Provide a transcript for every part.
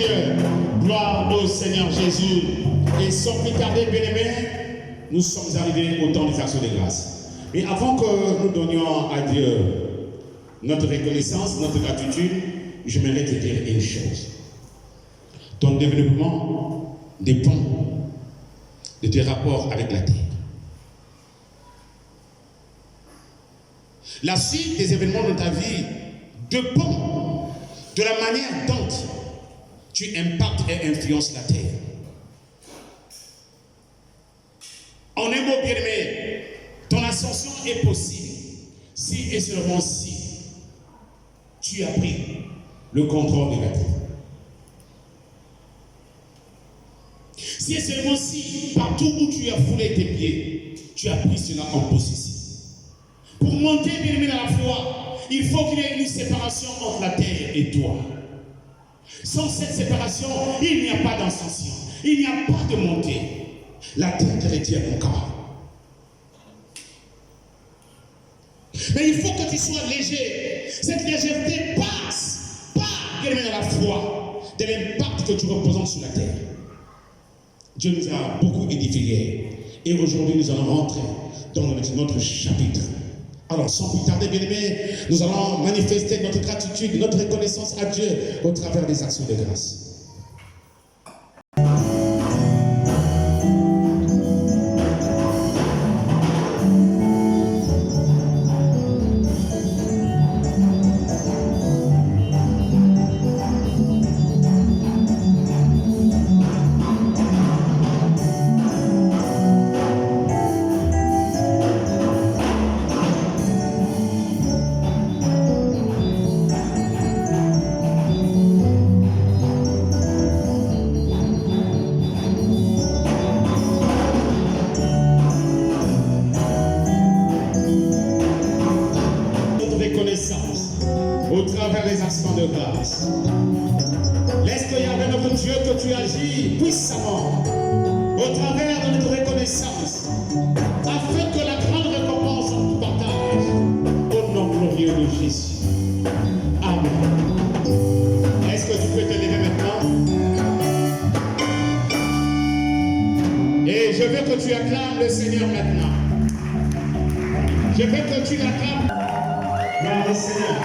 Seigneur. Gloire au Seigneur Jésus. Et sans plus tarder, bien-aimés, nous sommes arrivés au temps des actions de grâce. Mais avant que nous donnions à Dieu notre reconnaissance, notre gratitude, j'aimerais te dire une chose. Ton développement dépend de tes rapports avec la terre. La suite des événements de ta vie dépend de la manière dont tu impactes et influences la terre. En un mot bien aimé, ton ascension est possible si et seulement si tu as pris le contrôle de la terre. Si et seulement si, partout où tu as foulé tes pieds, tu as pris cela en possession. Pour monter bien aimé dans la foi, il faut qu'il y ait une séparation entre la terre et toi. Sans cette séparation, il n'y a pas d'ascension, il n'y a pas de montée. La terre te retient encore. Mais il faut que tu sois léger. Cette légèreté passe par bien aimé dans la foi, de l'impact que tu représentes sur la terre. Dieu nous a beaucoup édifiés. Et aujourd'hui, nous allons rentrer dans notre chapitre. Alors, sans plus tarder, bien-aimés, nous allons manifester notre gratitude, notre reconnaissance à Dieu au travers des actions de grâce. Au travers des actions de grâce. Laisse-le y avoir notre Dieu que tu agis puissamment au travers de notre reconnaissance afin que la grande récompense nous partage au nom glorieux de Jésus. Amen. Est-ce que tu peux te lever maintenant? Et je veux que tu acclames le Seigneur maintenant. Je veux que tu l'acclames. Gloire au Seigneur.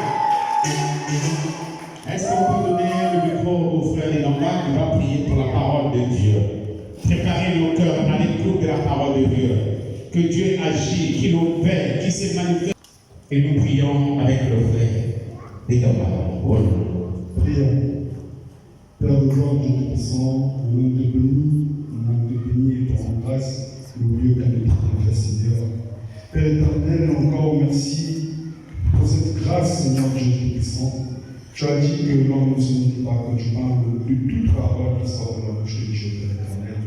Est-ce qu'on peut donner le micro au frère Namba qui va prier pour la parole de Dieu? Préparer nos cœurs à l'écoute de la parole de Dieu. Que Dieu agit, qu'il opère, qu'il se manifeste. Et nous prions avec le frère Namba. Prions. Père de gloire, Dieu Tout-Puissant, nous te bénis et pour en grâce, le lieu qu'a notre Seigneur. Père éternel, encore merci pour cette grâce, Seigneur Dieu Tout-Puissant. Tu as dit que l'on ne se dit pas que tu parles de toute parole qui sort de la bouche de Dieu, Père éternel.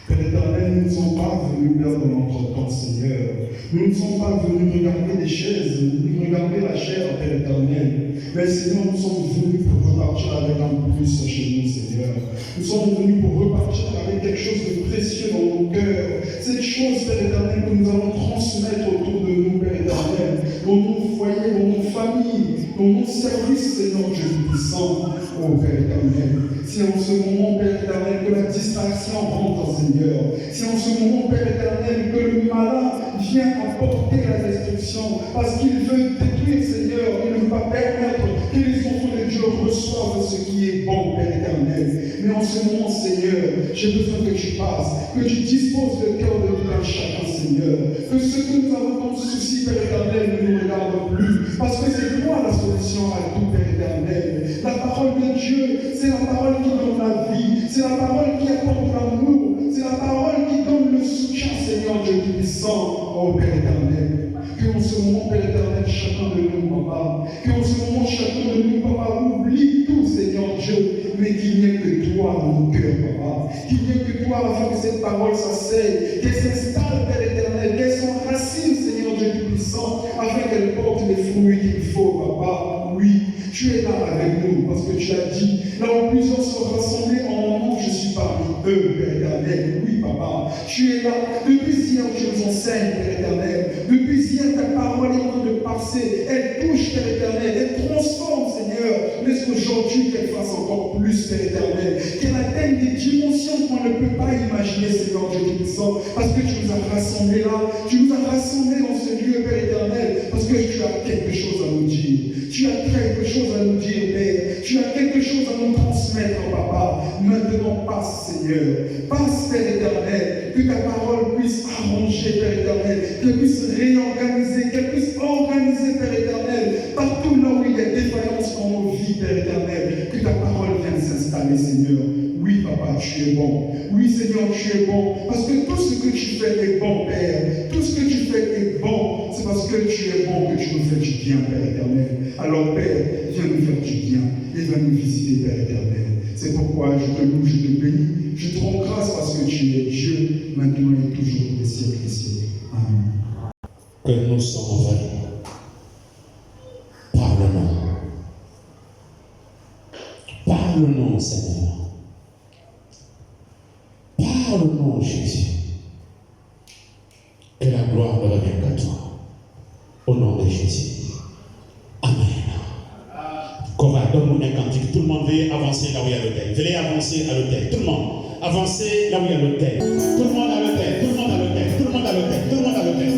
Père éternel, nous ne sommes pas venus perdre notre temps, Seigneur. Nous ne sommes pas venus regarder les chaises, ni regarder la chair, Père éternel. Mais Seigneur, nous sommes venus pour repartir avec un plus chez nous, Seigneur. Nous sommes venus pour repartir avec quelque chose de précieux dans nos cœurs. Cette chose, Père éternel, que nous allons transmettre autour de nous, Père éternel, dans nos foyers, dans nos familles, dans nos services, Seigneur Dieu puissant, ô Père éternel. Si en ce moment, Père éternel, que la distraction rentre, Seigneur. Si en ce moment, Père éternel, que le malin vient apporter la destruction, parce qu'il veut détruire, Seigneur, il ne va pas permettre que les enfants de Dieu reçoivent ce qui est bon, Père éternel. Mais en ce moment, Seigneur, j'ai besoin que tu passes, que tu disposes le cœur de tout un chacun, Seigneur. Que ce que nous avons comme souci, Père éternel, ne nous regarde plus, parce que c'est toi la solution à tout, Père éternel. La parole de Dieu, c'est la parole qui donne la vie, c'est la parole qui apporte l'amour, c'est la parole qui donne le soutien, Seigneur Dieu puissant, ô Père éternel. Que en ce moment, Père éternel, chacun de nous, Papa, que en ce moment, chacun de nous, Papa, oublie tout, Seigneur Dieu, mais qu'il n'y ait que toi dans nos cœurs, Papa. Qu'il n'y ait que toi afin que cette parole s'asseye, qu'elle s'installe, Père éternel, qu'elle s'enracine, Seigneur Dieu puissant, afin qu'elle porte les fruits qu'il faut, Papa. Oui, tu es là avec nous, parce que tu as dit, là où plusieurs sont rassemblés en mon nom, je suis parmi eux, Père éternel. Oui, Papa, tu es là. Depuis hier, tu nous enseignes, Père éternel. Depuis hier, ta parole est en train de passer. Elle touche, Père éternel. Elle transforme, Seigneur, les laisse aujourd'hui qu'elle fasse encore plus, Père éternel. Qu'elle atteigne des dimensions qu'on ne peut pas imaginer, Seigneur Dieu Tout-Puissant. Parce que tu nous as rassemblés là. Tu nous as rassemblés dans ce lieu, Père éternel. Parce que tu as quelque chose à nous dire. Tu as quelque chose à nous dire, Père. Tu as quelque chose à nous transmettre, Papa. Maintenant, passe, Seigneur. Passe, Père éternel. Que ta parole puisse arranger, Père éternel. Qu'elle puisse réorganiser, qu'elle puisse organiser, Père éternel. Partout là où il y a défaillance dans nos vies, Père éternel. Que ta parole vienne s'installer, Seigneur. Oui, Papa, tu es bon. Oui, Seigneur, tu es bon. Parce que tout ce que tu fais est bon, Père. Tout ce que tu fais est bon. C'est parce que tu es bon que tu nous fais du bien, Père éternel. Alors, Père, viens nous faire du bien. Et viens nous visiter, Père éternel. C'est pourquoi je te loue, je te bénis. Je te rends grâce parce que tu es Dieu, maintenant et toujours pour les siècles des siècles. Amen. Que nous sommes vrais. Parle-nous. Parle-nous, Seigneur. Parle-nous, Jésus. Que la gloire ne revienne qu'à toi. Au nom de Jésus. Amen. Cora, donne-nous un cantique. Tout le monde veut avancer là où il y a l'autel. Venez avancer à l'autel. Tout le monde. Avancez là où il y a l'autel. Tout le monde à l'autel. Tout le monde à l'autel. Tout le monde à l'autel. Tout le monde à l'autel.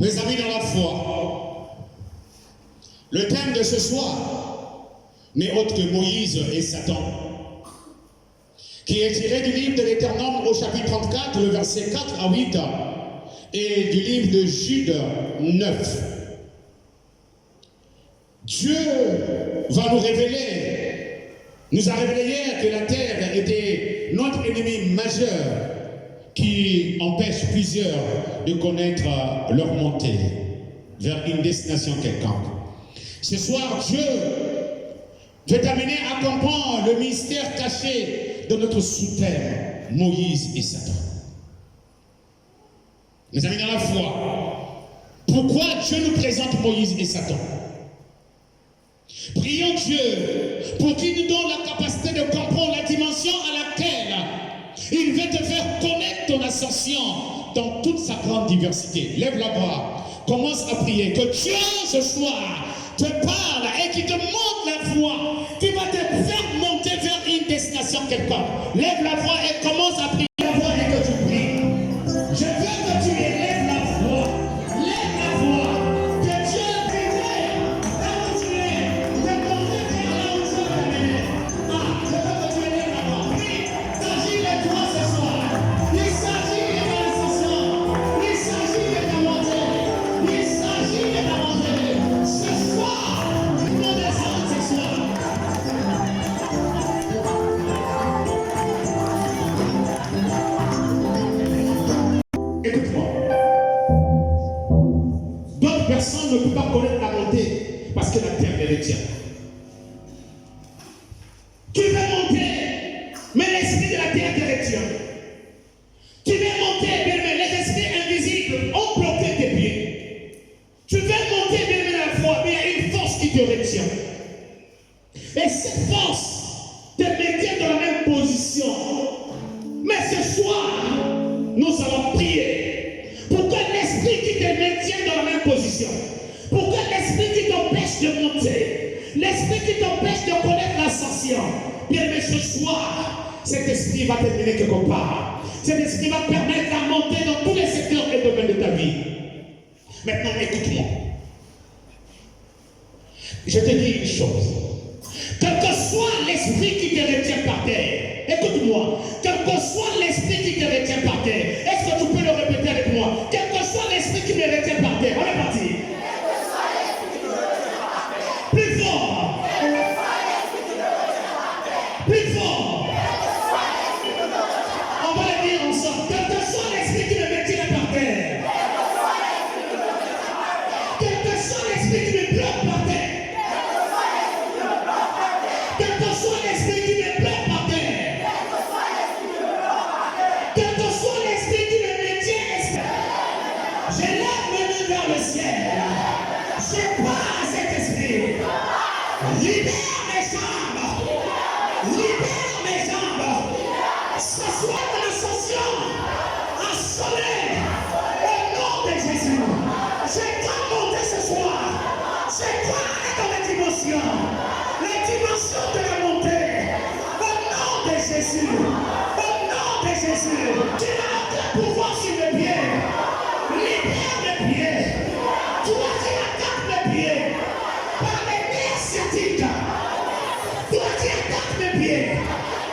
Mes amis dans la foi, le thème de ce soir n'est autre que Moïse et Satan, qui est tiré du livre de l'Éternel au chapitre 34, le verset 4 à 8, et du livre de Jude 9. Dieu va nous a révélé hier que la terre était notre ennemi majeur, qui empêche plusieurs de connaître leur montée vers une destination quelconque. Ce soir, Dieu veut t'amener à comprendre le mystère caché de notre sous-terre, Moïse et Satan. Mes amis dans la foi, pourquoi Dieu nous présente Moïse et Satan? Prions Dieu pour qu'il nous donne la capacité de comprendre la dimension à laquelle il veut te faire connaître ton ascension dans toute sa grande diversité. Lève la voix, commence à prier, que Dieu ce soir te parle et qu'il te montre la voie qui va te faire monter vers une destination quelconque. Lève la voix et commence à prier la voix et que tu pries. Je veux que tu élèves la voix. Lève la voix. Que Dieu t'aide là où tu es, te porter vers là où tu vas t'amener. Ah, je veux que tu élèves la voix. Prie, s'agit de toi ce soir. Il s'agit de ta ascension. Il s'agit de ta montée. Il s'agit de ta montée. Ce soir, nous descendons ce soir. Et cette force te maintient dans la même position. Mais ce soir, nous allons prier pour que l'esprit qui te maintienne dans la même position, pour que l'esprit qui t'empêche de monter, l'esprit qui t'empêche de connaître l'ascension, bien mais ce soir, cet esprit va te mener quelque part. Cet esprit va te permettre de monter dans tous les secteurs et domaines de ta vie. Maintenant, écoute-moi. Je te dis une chose. Quel que soit l'esprit qui te retient par terre, écoute-moi, quel que soit l'esprit qui te retient par terre, est-ce que tu peux le répéter avec moi? Quel que soit l'esprit qui me retient par terre, on est parti. Plus fort. Plus fort. On va le dire ensemble. Quel que soit l'esprit qui me maintient par terre, quel que soit l'esprit qui me bloque par terre, quel que soit l'esprit qui me bloque par terre, quel que soit l'esprit qui me maintient, je lève mes mains vers le ciel. Je parle à cet esprit. Libère mes jambes. Libère mes jambes. Ce soir, mon ascension a sonné au nom de Jésus. Je dois monter ce soir. Je dois aller dans les dimensions. Les dimensions de la montée. Au nom de Jésus. Au nom de Jésus. Tu n'as aucun pouvoir sur mes pieds. Libère mes pieds. Toi qui attaques mes pieds. Par les nerfs sciatiques. Toi qui attaques mes pieds.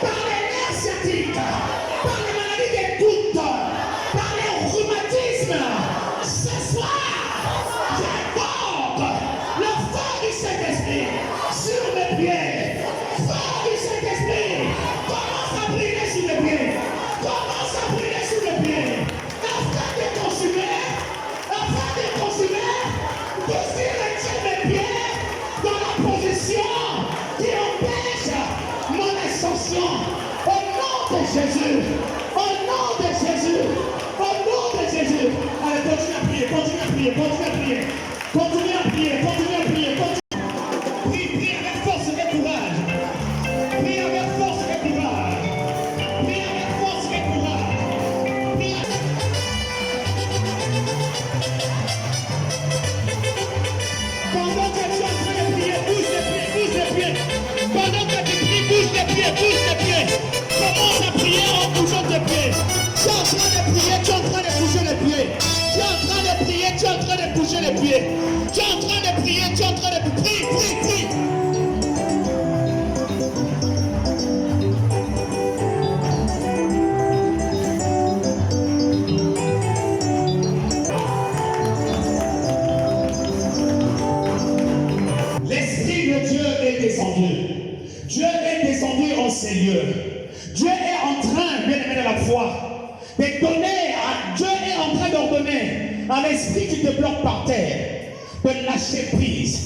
Par les nerfs sciatiques. Par les maladies des gouttes. Par les rhumatismes. Ce soir, j'invoque le feu du Saint-Esprit sur mes pieds. Feu du Saint-Esprit. Commence à briller sur mes pieds. Commence à briller sur mes pieds. Afin de consumer. Afin de consumer. Tout ce qui retient mes pieds dans la position qui empêche mon ascension. Au nom de Jésus. Au nom de Jésus. Au nom de Jésus. Allez, continue à prier, continue à prier, continue à prier. Continue à prier, continue à prier, continue. Prie avec force et courage. Prie avec force et courage. Prie avec force et courage. Prie avec... Pendant que tu es en train de prier, bouge les pieds, bouge les pieds. Pendant que tu pries, bouge les pieds, bouge les pieds. Commence à prier en bougeant tes pieds. Tu es en train de prier, tu es en train de bouger les pieds. Tu es en train de prier, tu es en train de bouger les pieds. Tu es en train de prier, tu es en train de prier. Prie. L'Esprit de Dieu est descendu. Dieu est descendu en ces lieux. Dieu est en train, bien aimé de la foi, de donner à Dieu est en train d'ordonner à l'esprit qui te bloque par terre de lâcher prise.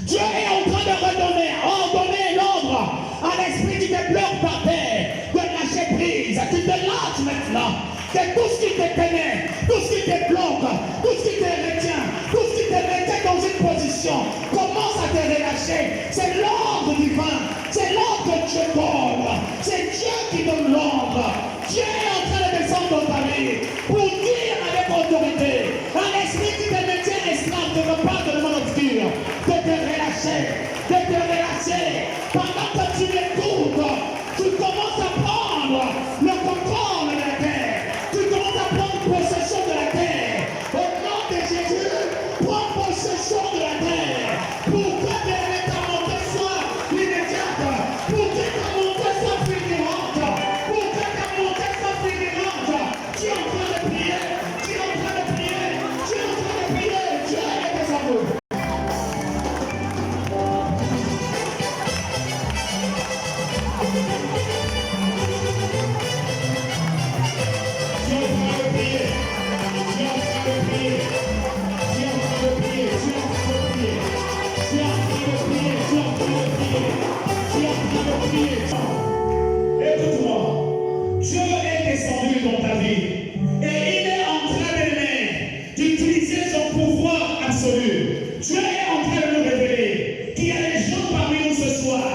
Dieu est en train de ordonner l'ordre à l'esprit qui te bloque par terre de lâcher prise. Tu te lâches maintenant de tout ce qui te tenait, tout ce qui te bloque, tout ce qui te retient, tout ce qui te mettait dans une position. Commence à te relâcher. C'est l'ordre divin. C'est l'ordre que Dieu donne. C'est Dieu qui donne l'ordre. Dieu est en train de descendre dans ta vie pour dire avec autorité à l'esprit qui te maintient esclave de ne pas de le monde obscur, de te relâcher, de te relâcher. Pendant que tu m'écoutes, tu commences à prendre le contrôle de la terre. Tu commences à prendre possession de la terre. Au nom de Jésus, prends possession de la terre. Pour que ta montée soit immédiate. Pour que ta montée soit fulgurante. Pour que ta montée soit fulgurante. Tu es en train de prier. Tu es en train de prier. Tu es en train de prier. Dieu est descendu. Écoute-moi, Dieu est descendu dans ta vie et il est en train d'utiliser son pouvoir absolu. Dieu est en train de nous révéler qu'il y a des gens parmi nous ce soir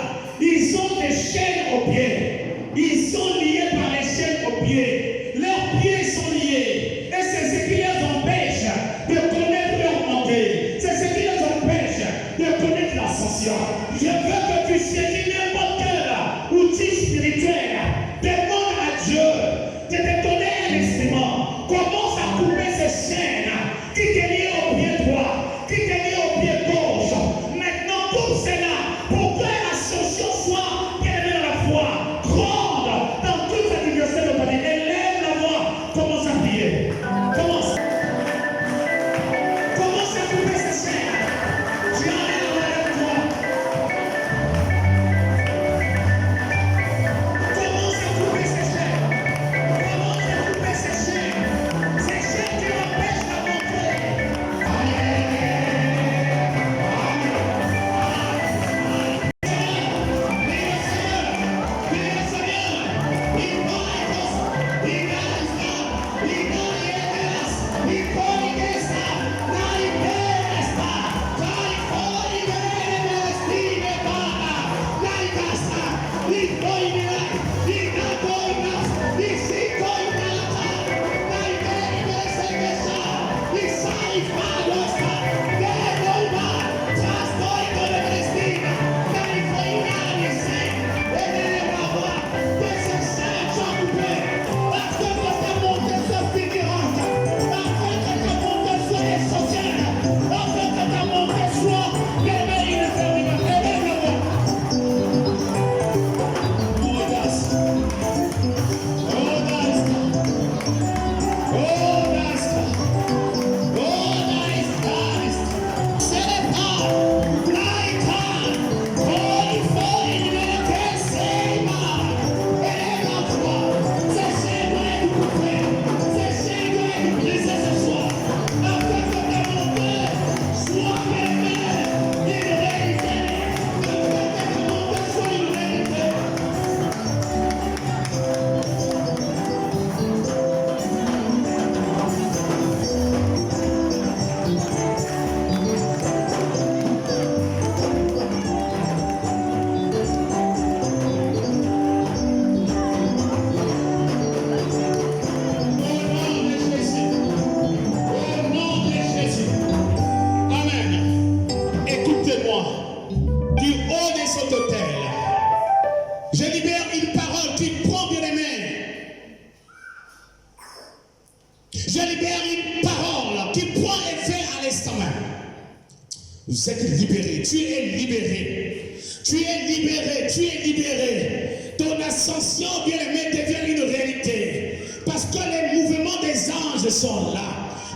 c'est libéré. Tu es libéré. Tu es libéré. Tu es libéré. Ton ascension, bien-aimé, devient une réalité. Parce que les mouvements des anges sont là.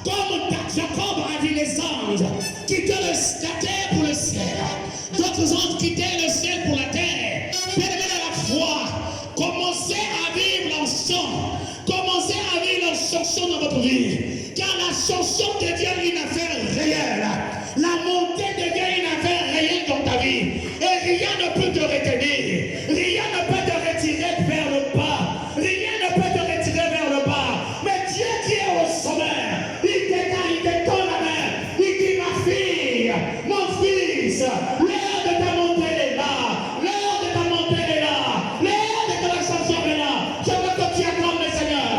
Comme Jacob a vu les anges quitter la terre pour le ciel. D'autres anges quittaient le ciel pour la terre. Bien-aimé dans la foi, commencez à vivre l'ascension. Commencez à vivre l'ascension dans votre vie. Car l'ascension devient une affaire réelle. La montée devient une affaire réelle dans ta vie. Et rien ne peut te retenir. Rien ne peut te retirer vers le bas. Rien ne peut te retirer vers le bas. Mais Dieu qui est au sommet, il te tend la main. Il dit, ma fille, mon fils, l'heure de ta montée est là. L'heure de ta montée est là. L'heure de ton ascension est là. Je veux que tu acclames le Seigneur.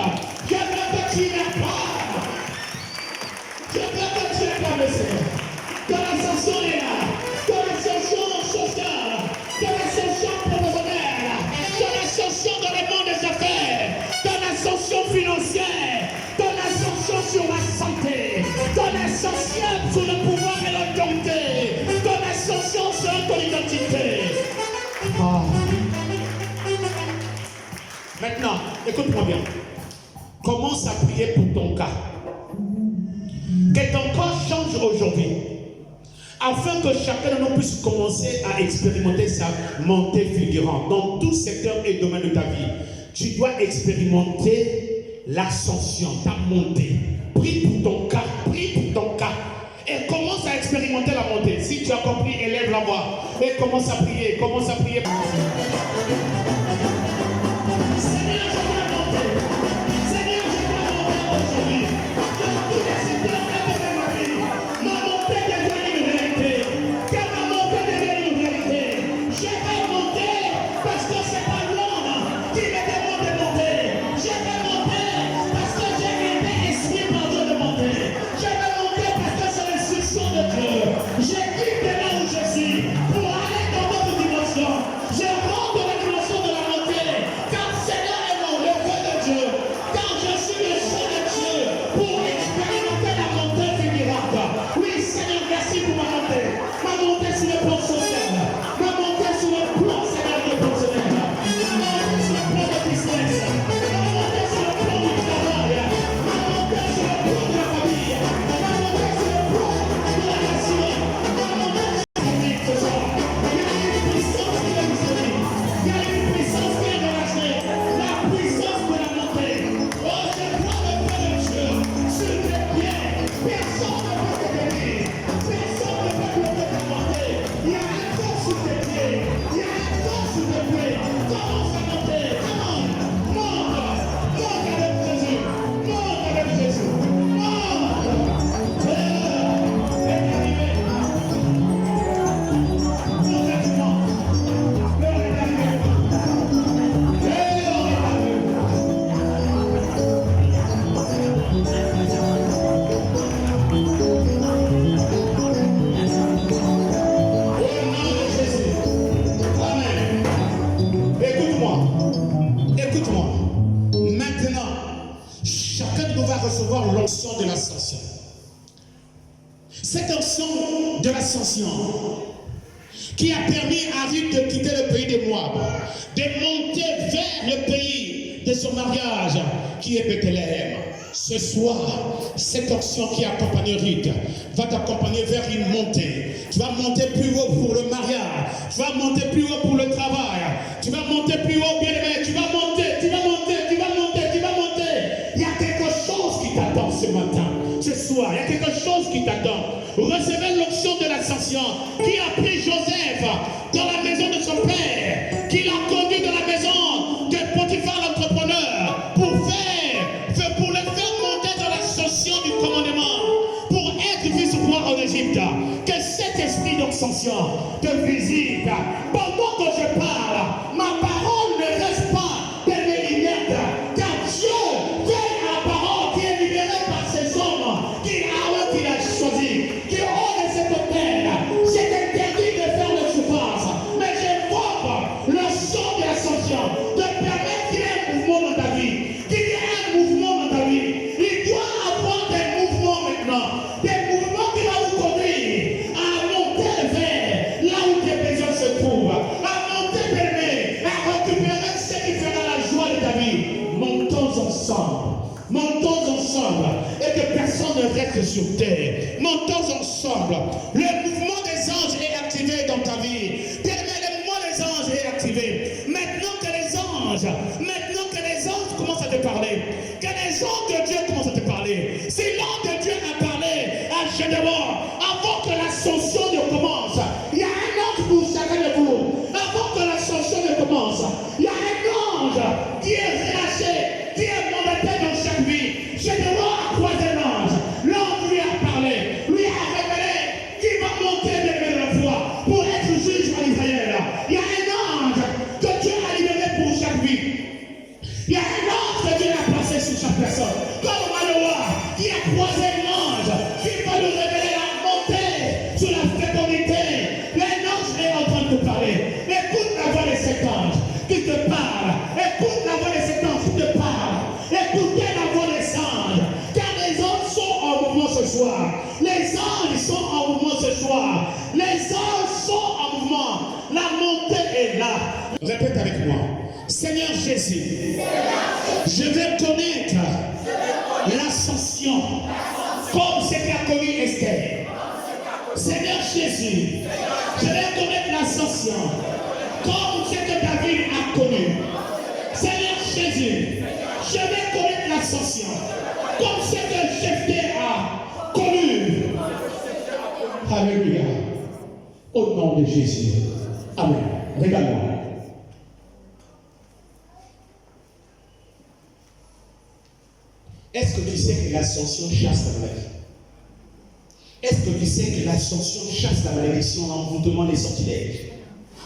Je veux que tu l'acclames. Je veux que tu acclames le Seigneur. Ton ascension est là. Ton ascension sociale. Ton ascension professionnelle. Ton ascension dans le monde des affaires. Ton ascension financière. Ton ascension sur la santé. Ton ascension sur le pouvoir et l'autorité. Ton ascension sur ton identité. Oh. Maintenant, écoute-moi bien. Commence à prier pour ton cas. Que ton corps change aujourd'hui. Afin que chacun de nous puisse commencer à expérimenter sa montée fulgurante. Dans tout secteur et domaine de ta vie, tu dois expérimenter l'ascension, ta montée. Prie pour ton cas, prie pour ton cas. Et commence à expérimenter la montée. Si tu as compris, élève la voix. Et commence à prier, commence à prier. Seigneur, je veux la montée. Seigneur, je veux la montée aujourd'hui. Dans tous les secteurs de ma vie, ma montée devient une réalité. Car ma montée devient une réalité. Je vais monter parce que c'est pas l'homme qui me demande de monter. Je vais monter parce que j'ai été inspiré par Dieu de monter. Je vais monter parce que c'est l'instruction de Dieu. Je quitte là où je suis pour aller dans d'autres dimensions. Je rentre dans la dimension de la montée. Car Seigneur est mon neveu de Dieu. Car je suis le Son de Dieu pour expérimenter la montée fulgurante. Oui, Seigneur, merci pour ma montée. Ma montée sur le plan social. Ma montée sur le plan, Seigneur, de professionnel. Ma montée sur le plan de business. Ma montée sur le plan du travail. Ma montée sur le plan de la famille. Ma montée sur le plan de la nation. Ma montée sur la vie ce soir. Il y a une puissance qui est disponible. Il y a une puissance qui est relâchée. La puissance de la montée. Oh, je prends le feu de Dieu sur tes pieds. Personne ne peut te tenir. Personne ne peut bloquer ta montée. Il y a un corps sur tes pieds. Il y a un corps sur tes pieds. Commence à monter. Monte. Monte avec Jésus. Monte avec Jésus. Monte. Et arrivé. Concrètement. L'heure est arrivée. L'heure est arrivée. Au nom de Jésus. Amen. Écoute-moi. Écoute-moi. Maintenant, chacun de nous va recevoir l'onction de l'ascension. Cette onction de l'ascension qui a permis à Ruth de quitter le pays de Moab, de monter vers le pays de son mariage qui est Bethléem. Ce soir, cette onction qui accompagne Ruth va t'accompagner vers une montée. Tu vas monter plus haut pour le mariage. Tu vas monter plus haut pour le travail. Tu vas monter plus haut, bien aimé. Tu vas monter, tu vas monter, tu vas monter, tu vas monter. Il y a quelque chose qui t'attend ce matin, ce soir. Il y a quelque chose qui t'attend. Recevez l'onction de l'ascension qui a pris Joseph dans la maison de son père, qui l'a conduit dans la maison de Potiphar l'entrepreneur pour le faire monter dans l'ascension du commandement, pour être vice-roi en Égypte. Que cet esprit d'ascension te visite. Pendant que je parle, ma parole ne reste pas de mes lunettes, car Dieu veille à la parole qui est libérée par ces hommes qu'il a choisi, qui ont de cet hôtel. C'est interdit de faire le souffrance, mais j'invoque le son de l'ascension, de permettre qu'il y ait un mouvement dans ta vie, qu'il y ait un mouvement dans ta vie. Il doit avoir des mouvements maintenant, des mouvements qui vont vous conduire à monter ensemble et que personne ne reste sur terre. Montons ensemble. Le mouvement des anges est activé dans ta vie. Le mouvement des anges est activé. Maintenant que les anges commencent à te parler, que les anges de Dieu commencent à te parler. Si l'ange de Dieu a parlé à Gédéon, avant que l'ascension ne commence, il y a un ange pour chacun de vous. Avant que l'ascension ne commence, il y a un ange qui est relâché, qui est mandaté dans chaque vie. Gédéon a croisé l'ange. L'ange lui a parlé, lui a révélé qu'il va monter de la foi pour être juge en Israël. Il y a un ange que Dieu a libéré pour chaque vie. Il y a un ange que Dieu a placé sur chaque personne. Comme Manoah qui a croisé l'ange, qui va nous révéler la montée sur la fécondité. L'ange est en train de te parler. Écoute la voix de cet ange qui te parle. Écoute la voix de cet ange qui te parle. Écoutez la voix des anges. Car les anges sont en mouvement ce soir. Les anges sont en mouvement ce soir. Les anges sont en mouvement. La montée est là. Répète avec moi. Seigneur Jésus, je veux connaître l'ascension comme ce qu'a connu Esther. Seigneur Jésus, je veux connaître l'ascension comme ce que David a connu. Seigneur Jésus, je veux connaître l'ascension comme ce que Jephthé a connu. Alléluia. Au nom de Jésus. Amen. Regarde-moi. Est-ce que tu sais que l'ascension chasse la maladie? Est-ce que tu sais que l'ascension chasse la malédiction, l'envoûtement, les sortilèges?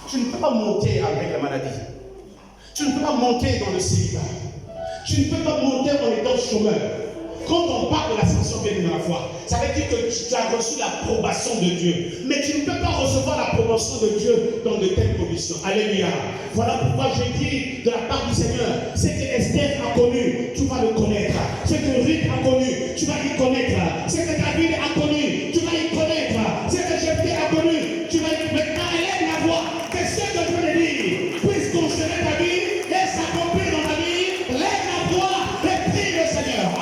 Tu ne peux pas monter avec la maladie. Tu ne peux pas monter dans le célibat. Tu ne peux pas monter en étant chômeur. Quand on parle de l'ascension bien dans la foi, ça veut dire que tu as reçu l'approbation de Dieu. Mais tu ne peux pas recevoir l'approbation de Dieu dans de telles conditions. Alléluia. Voilà pourquoi j'ai dit de la part du Seigneur, ce que Esther a connu, tu vas le connaître. Ce que Ruth a connu, tu vas y connaître. Ce que David a connu, tu vas y connaître. Ce que Jephthé a connu, tu vas y connaître. Maintenant, élève la voix. Que ce que Dieu te dit puisse concerner ta vie et s'accomplir dans ta vie. Lève la voix et prie le Seigneur.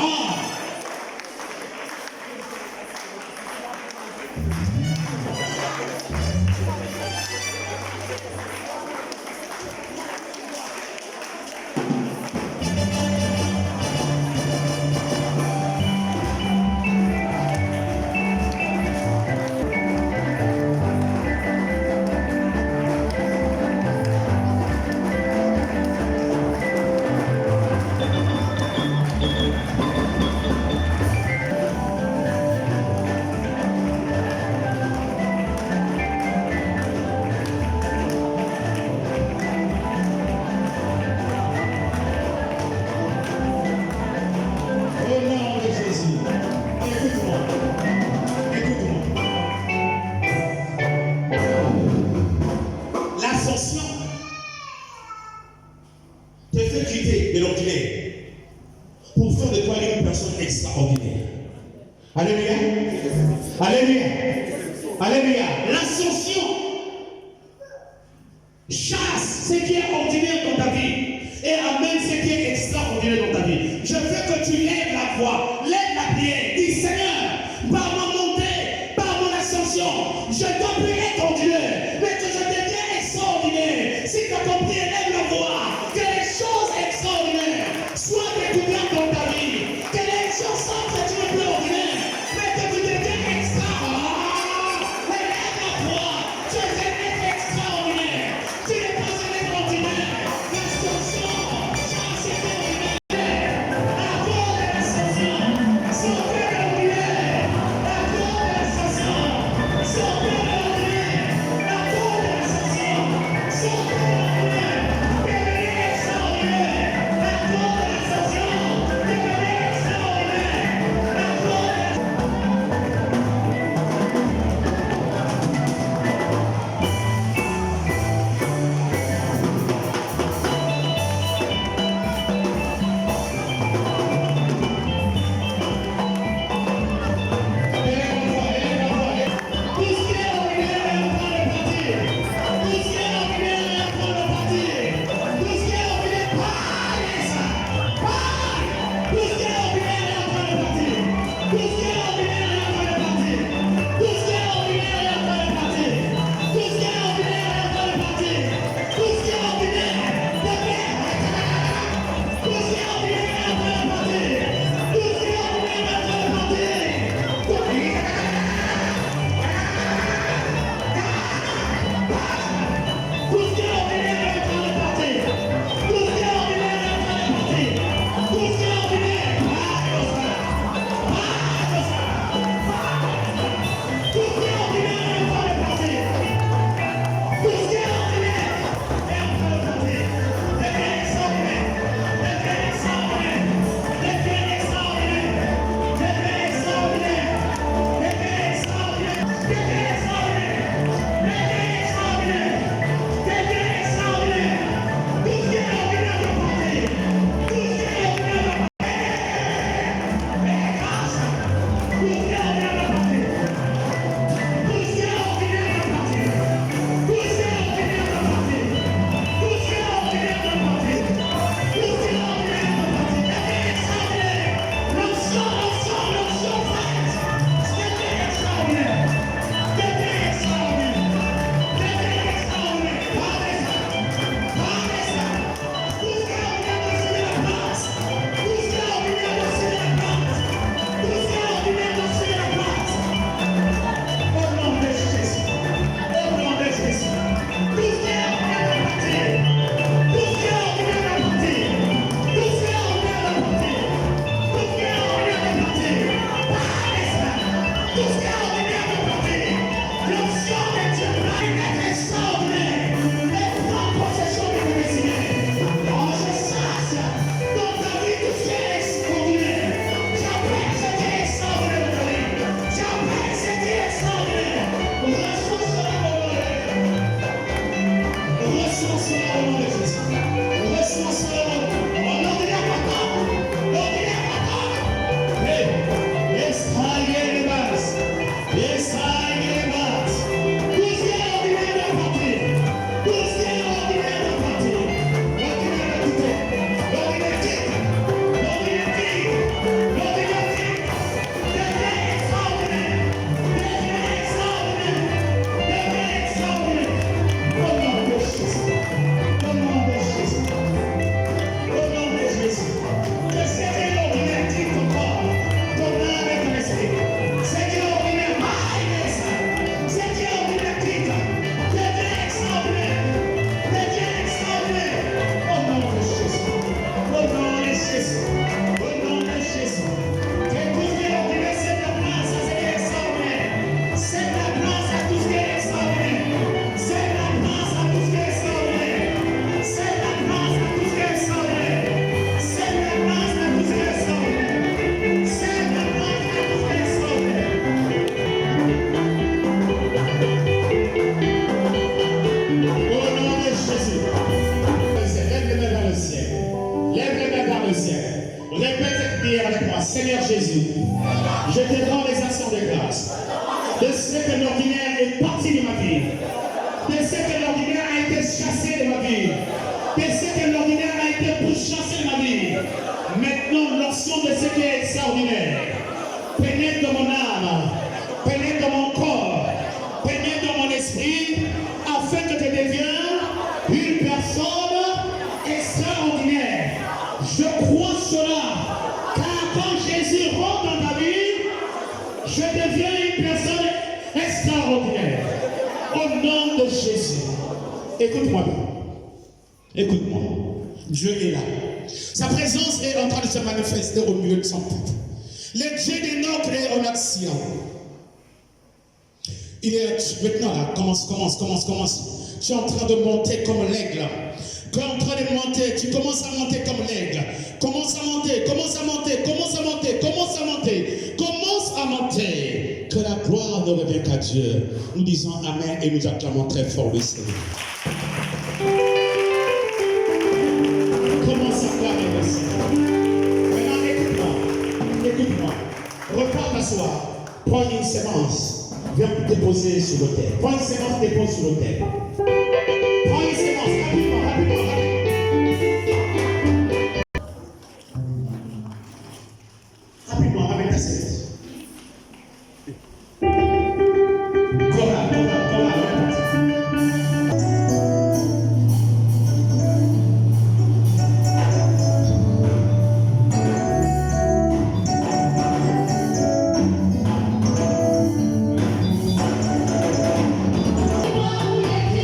Extraordinaire. Alléluia. Alléluia. Alléluia. L'ascension chasse ce qui est ordinaire dans ta vie et amène ce qui est extraordinaire dans ta vie. Je veux que tu lèves la voix, lève la prière, dis Seigneur, par ma montée, par mon ascension, je dois plus être ordinaire, mais que je deviens extraordinaire. Si tu as compris, lève la voix, que les choses extraordinaires soient découvertes dans ta vie. Que les gens sentent que tu n'es plus ordinaire, mais que tu deviens extraordinaire. Lève la voix, tu es un être extraordinaire. Tu n'es pas un être ordinaire. L'ascension, chasse est ordinaire. cela au nom de Jésus. Reçois cela au nom de l'ordinaire papa. Yes, I get it back. Yes, I get it back. Tout ce qui est ordinaire de partir. Tout ce qui est ordinaire de partir. L'ordinaire de quitter. L'ordinaire quitte. L'ordinaire quitte. L'ordinaire quitte. Devient extraordinaire. Devient extraordinaire. Devient extraordinaire. Au nom de Jésus. Au nom de Jésus. Au nom de Jésus. Que ce qui est ordinaire quitte ton corps, ton âme et ton esprit. Ce qui est ordinaire, ce qui est ordinaire quitte. Devient extraordinaire. Devient extraordinaire. Au nom de Jésus. Au nom de Jésus. Au nom de Jésus. Que tout ce qui est ordinaire, c'est la place à ce qui est extraordinaire. C'est la place à tout ce qui est extraordinaire. C'est la place à tout ce qui est extraordinaire. C'est la place à tout ce qui est extraordinaire. C'est la place à tout ce qui est extraordinaire. C'est la place à tout ce qui est extraordinaire. Au nom de Jésus. Lève les mains vers le ciel. Lève les mains vers le ciel. Répète cette prière avec moi. Seigneur Jésus, je te rends les actions de grâce. De ce que l'ordinaire est parti de ma vie. De ce que l'ordinaire a été chassé de ma vie. De ce que l'ordinaire a été pourchassé de ma vie. Maintenant, l'option de ce qui est extraordinaire pénètre dans mon âme, pénètre dans mon corps, pénètre dans mon esprit, afin que je devienne une personne extraordinaire. Je crois cela, car quand Jésus rentre dans ma vie, je deviens une personne extraordinaire. Au nom de Jésus. Écoute-moi bien. Écoute-moi. Dieu est là. Sa présence est en train de se manifester au milieu de son peuple. Le Dieu d'Enoch est en action. Il est maintenant là. Commence. Tu es en train de monter comme l'aigle. Tu es en train de monter. Tu commences à monter comme l'aigle. Commence à monter. Que la gloire ne revienne qu'à Dieu. Nous disons Amen et nous acclamons très fort le Seigneur. Commence à acclamer le Seigneur. Maintenant, écoute-moi. Repars t'asseoir. Prends une sémence. Viens déposer sur l'autel. Prends une sémence, dépose sur l'autel. Prends une sémence, rapidement. Rapidement, avec ta sémence. Thank you.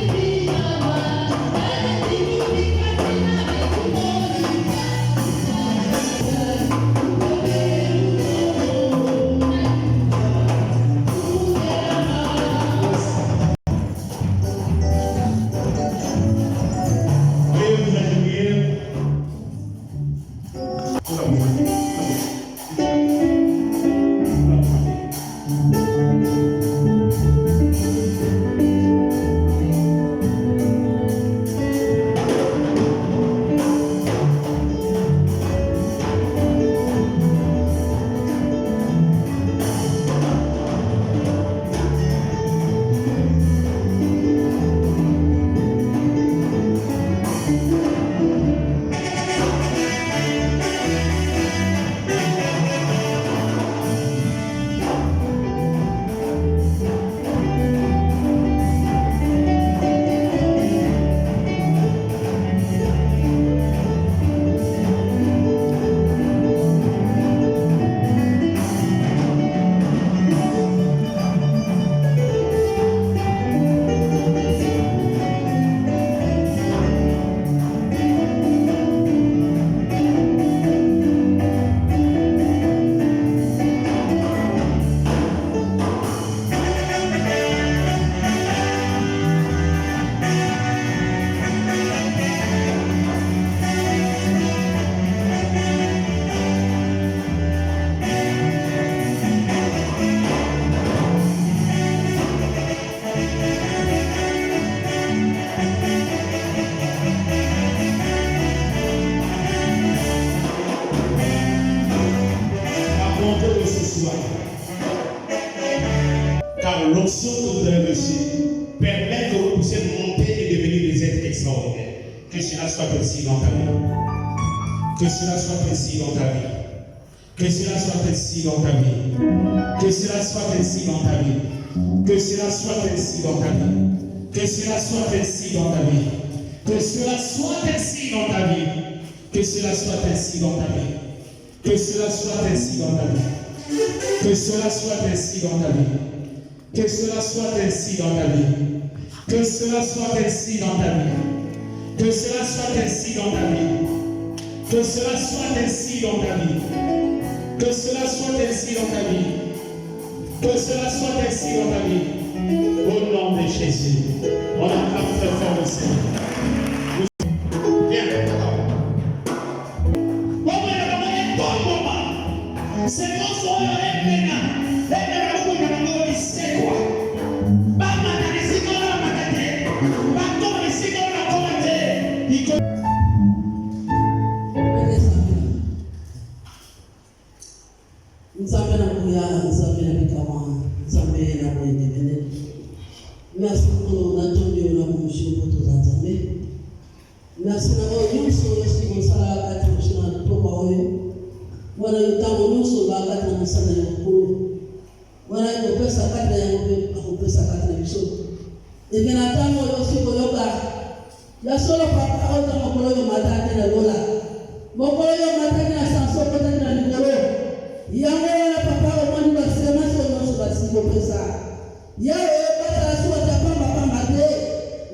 Que cela soit ainsi dans ta vie. Que cela soit ainsi dans ta vie. Que cela soit ainsi dans ta vie. Que cela soit ainsi dans ta vie. Que cela soit ainsi dans ta vie. Que cela soit ainsi dans ta vie. Que cela soit ainsi dans ta vie. Que cela soit ainsi dans ta vie. Que cela soit ainsi dans ta vie. Que cela soit ainsi dans ta vie. Que cela soit ainsi dans ta vie. Que cela soit ainsi dans ta vie. Que cela soit ainsi dans ta vie. Que cela soit ainsi dans ta vie. Que cela soit ainsi dans ta vie. Que cela soit ainsi dans ta vie. Au nom de Jésus. On acclame très fort le Seigneur. Viens, d'accord. Seigneur, sois merci pour notre Dieu, la bouche pour tous ensemble. Merci d'avoir eu ce que ça a été fait dans le programme. Voilà, le temps où nous sommes à la maison de l'École. Voilà, on peut s'accorder, on peut s'accorder les choses. Et bien, attends, on aussi pour le cas. La seule parole de mon collègue matin de la Lola. Mon collègue matin de la chanson peut-être dans le Golo. Il y a un papa au moins de la séance sur notre bâtiment pour ça. Il y a un papa à la soie de la femme à mater.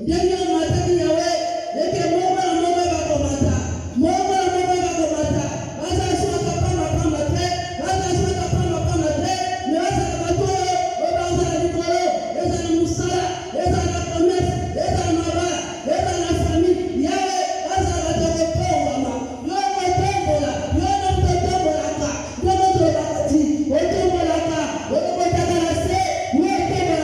Il y a un matin de Yahweh. Et que mon père ne va pas combattre. Mon père ne va pas combattre. Vas-y, à la soie de la femme à mater. Vas-y, à la soie de la femme à mater. Mais vas-y, à la bateau. Et vas-y, à la Nicolo. Et à la Moussala. Et à la promesse. Et à la Maba. Et à la famille. Yahweh. Vas-y, à la bateau. Maman. Yo, mon tombe là. Yo, notre tombe là. Yo, notre bâti. Yo, tombe là. Yo, notre bâti. Yo, tombe là.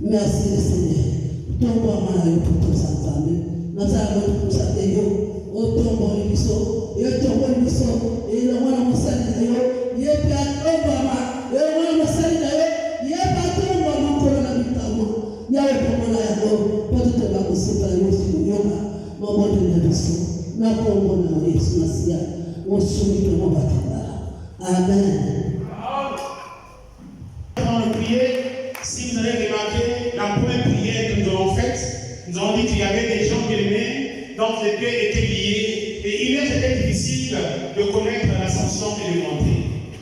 Merci Seigneur. Ton bon malheur pour tous ensemble. Nous allons nous saluer. Au ton bon émission. Et ton bon émission. Et le roi de saluer. Il est pas ton maman. Et le roi de saluer. Il est pas ton maman pour la vie de maman. Il y a un peu de malheur. Pas de temps pour se faire aussi. Maman de la mission. Nous avons mon ami. Merci. On soumet de mon bâtiment. Amen. Si vous avez remarqué, la première prière que nous avons faite, nous avons dit qu'il y avait des gens qui aimaient, donc les deux étaient liés, et il était difficile de connaître l'ascension et de monter.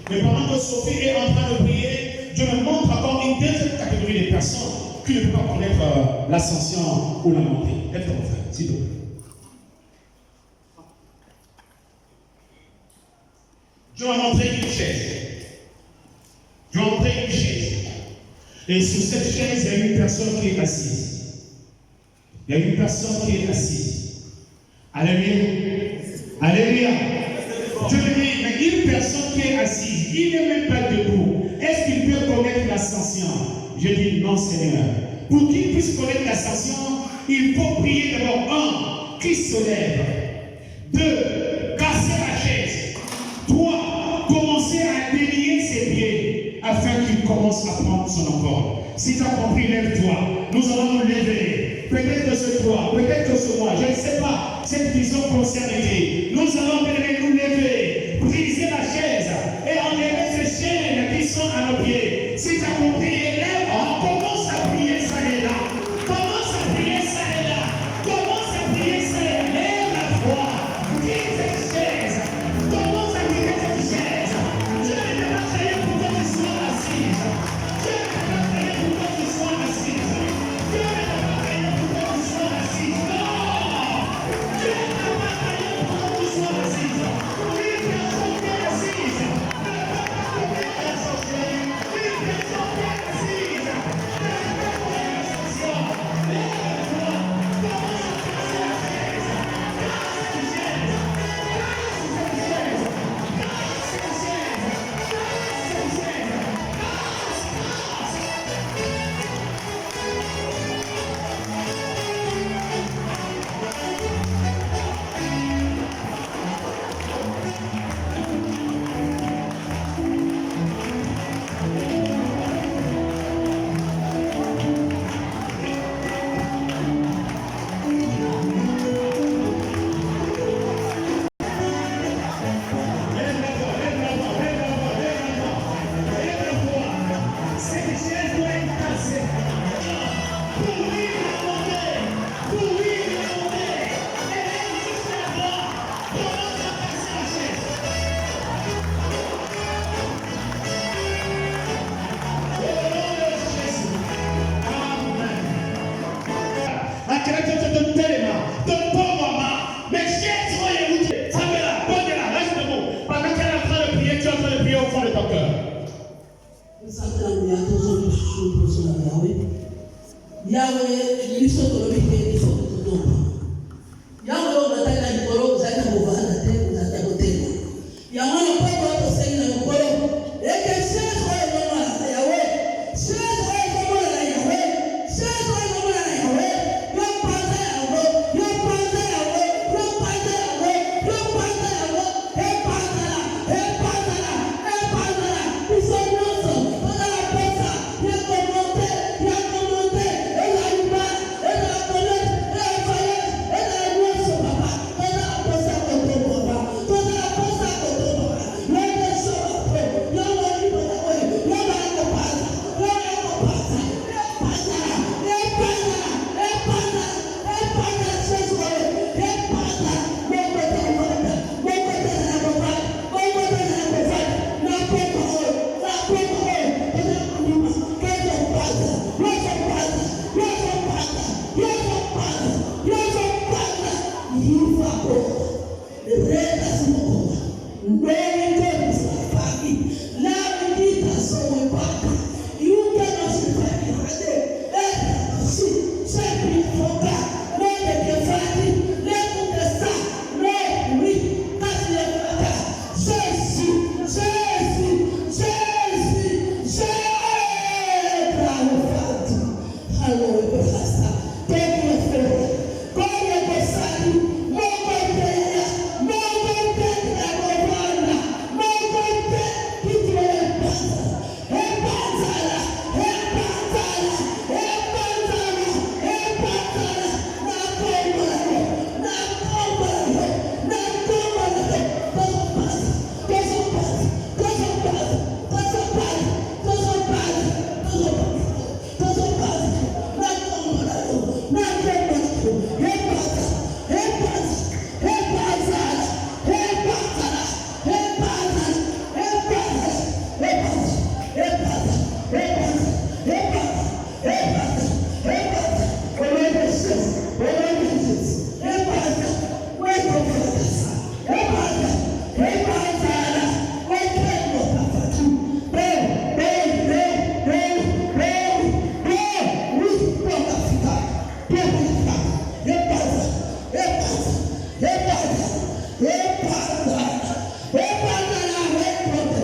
Mais pendant que Sophie est en train de prier, Dieu me montre encore une deuxième catégorie de personnes qui ne peuvent pas connaître l'ascension ou la montée. Lève ton frère, s'il te plaît. Dieu m'a montré une chaise. Dieu m'a montré une chaise. Et sur cette chaise, il y a une personne qui est assise. Il y a une personne qui est assise. Alléluia. Alléluia. Dieu me dit, mais une personne qui est assise, il n'est même pas debout. Est-ce qu'il peut connaître l'ascension? Je dis non, Seigneur. Pour qu'il puisse connaître l'ascension, il faut prier d'abord. 1, qu'il se lève. 2, casser la chaise. 3, commencer à délier ses pieds afin qu'il commence à prendre son envol. Si tu as compris, lève-toi. Nous allons nous lever. Peut-être que ce toi, peut-être que ce moi, je ne sais pas. Cette vision concernée. Nous allons nous lever, briser la chaise et enlever ces chaînes qui sont à prier. Si tu as compris, élève, on commence à prier ça et là. Commence à prier ça et là. Commence à prier ça et là. Lève la voix. Quitte cette chaise. Commence à quitter cette chaise. Dieu ne t'a pas créé pour que tu sois assise. Dieu ne t'a pas créé pour que tu sois assise. Dieu ne t'a pas créé pour que tu sois assise. Non! Dieu ne t'a pas créé pour que tu sois assise. Une personne qui est assise ne peut pas commettre la sorcellerie. Une personne qui est assise ne peut pas commettre la sorcellerie. Lève-toi, commence à casser la chaise. Casse cette chaise. Casse cette chaise. Casse cette chaise. Casse cette chaise.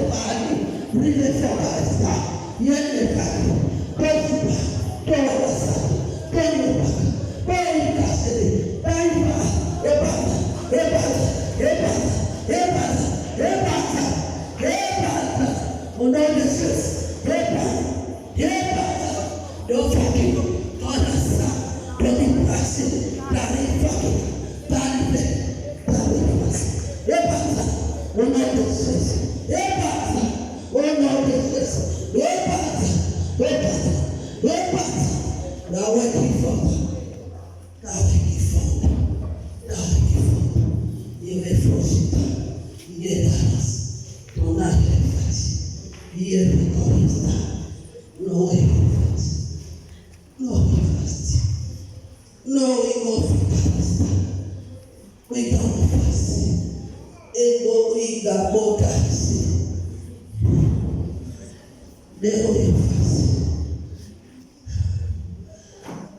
Yes.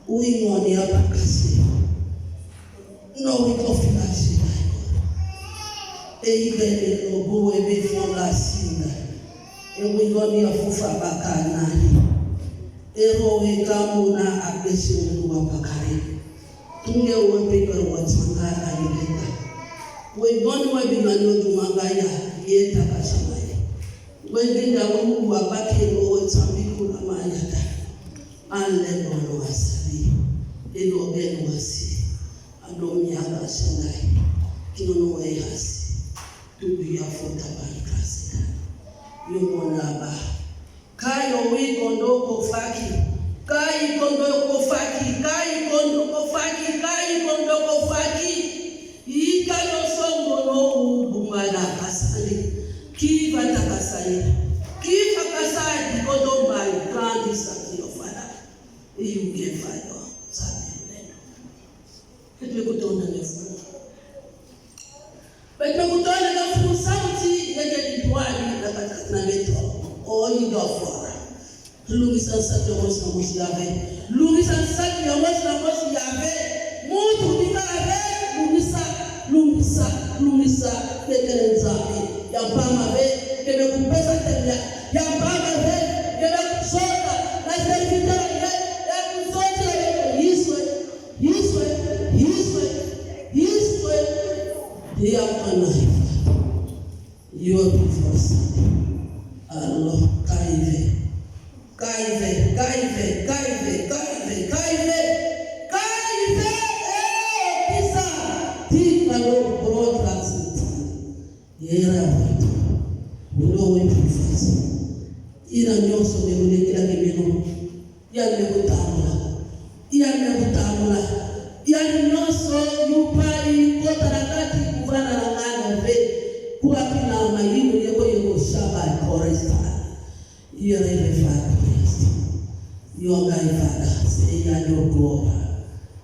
Oui, on est à pas casser. Non, oui, qu'on fait la chine. Et il est le beau et bien fond la chine. Et oui, on est à foufa bakanani. Et on est kamuna à péché ou à bakari. Tout le monde est pour Watsanga à l'État. Oui, on est bien à Jumagaya, et Takashamaya. Oui, bien à Wu à Bakero et Sambiku à Mayata. Alle bono asali eno beno asi adomia la shanai kinono ehasi tubi afota baikasi yomona ba kayo wi kondoko faki kai kondoko faki kai kondoko faki kai kondoko faki ikalo songo no bumala asali kiva takasali kiva kasadi kodombai kandi sakio et you get fire. Ça vient. Que tu écoutes ton téléphone. Mais tu écoutes ton téléphone, ça aussi, il y a des doigts à la méthode. Oh, il doit voir. Louis sans ça, tu vois, ça aussi avait. Louis sans ça, tu vois, ça aussi avait. Mon tout dit avait. Louis ça, les amis. Il y a pas mauvais, que le coupé ça t'aime bien. Il y a pas mauvais, que le saute, la serviteur. He upon life. You are before Sunday. Allah, Kaive. Kisa. Tika lo broadcast. Yera watu. Ulo we before. Ina nyoso mebule kila kibino. Ya mekutamula. Yani nyoso yupai kota rakati kuvana na ngana ve kuwa kina mayino yeko shaba koresta yere ifada yoga ifada seya yogoba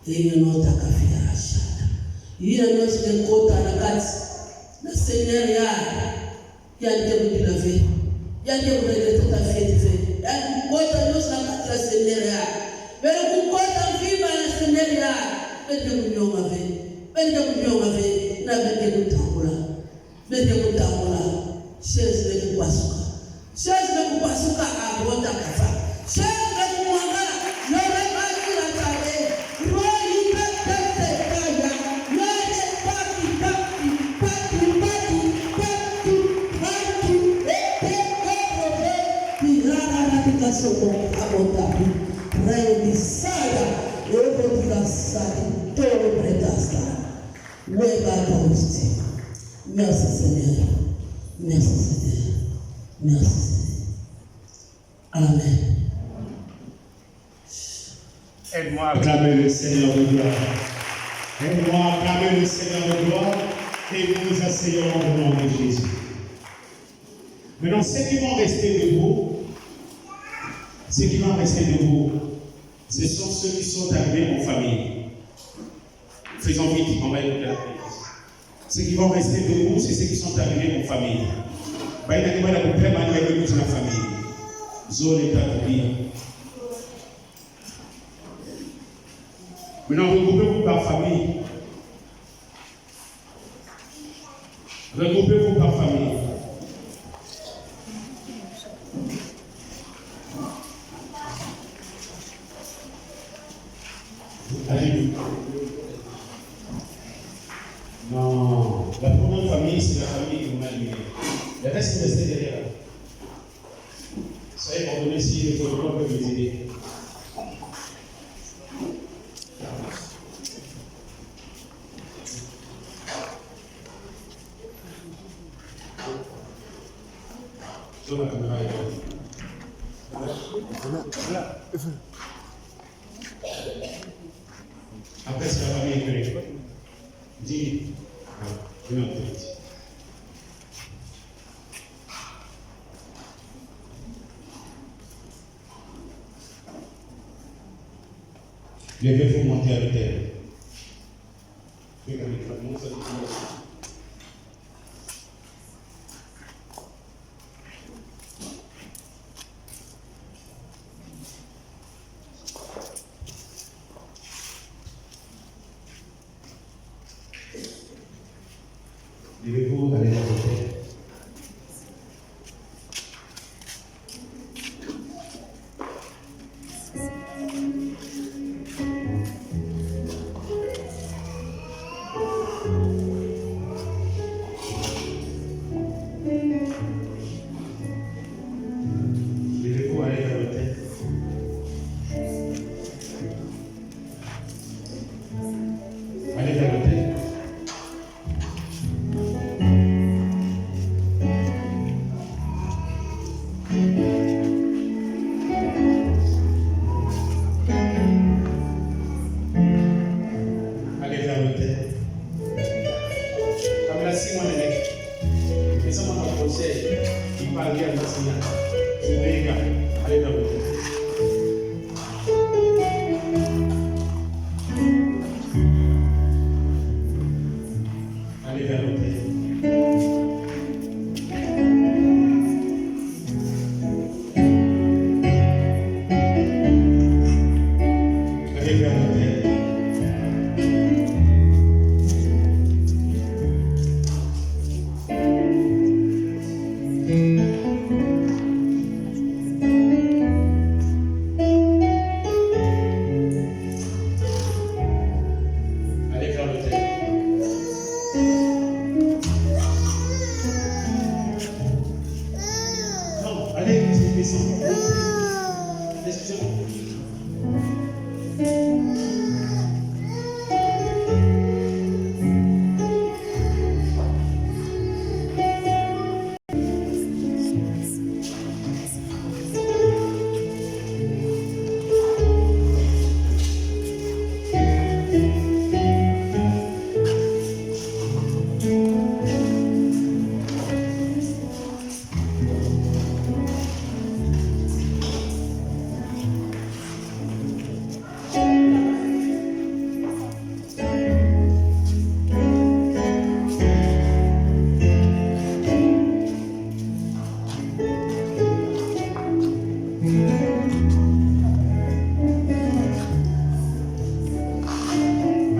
eyo nota kafia ashada yira nyoso kota rakati na seneria yande bidila ve yande bidila tafeti ve yani kota nyoso rakati seneria pero kukota viva na seneria bende kunyonga ve na bende kutambula shezi le kupasuka abota kafa shezi le kumwanga yore baki la tare roi pete kaya yore paki pirara katika soko abota rayo bisaya yore bisaya todo predasta weba tosti. Merci Seigneur. Amen. Aide-moi à acclamer le Seigneur de gloire. Aide-moi à acclamer le Seigneur de gloire et nous asseyons au nom de Jésus. Maintenant, ceux qui vont rester debout, ce sont ceux qui sont arrivés en famille. Faisons vite, on va écouter la prière. Ceux qui vont rester debout, c'est ceux qui sont arrivés en famille. Il y a des gens qui sont arrivés dans la famille. Zone est à dire. Maintenant, regroupez-vous par famille. Allez. Non, la première famille, c'est la famille qui m'a lié. Le reste, c'est resté derrière. Soyez ordonnés si les autres peuvent les aider. Sur la caméra, voilà. Après, c'est la famille grecque. Dis, non, levez-vous, montez à l'autel.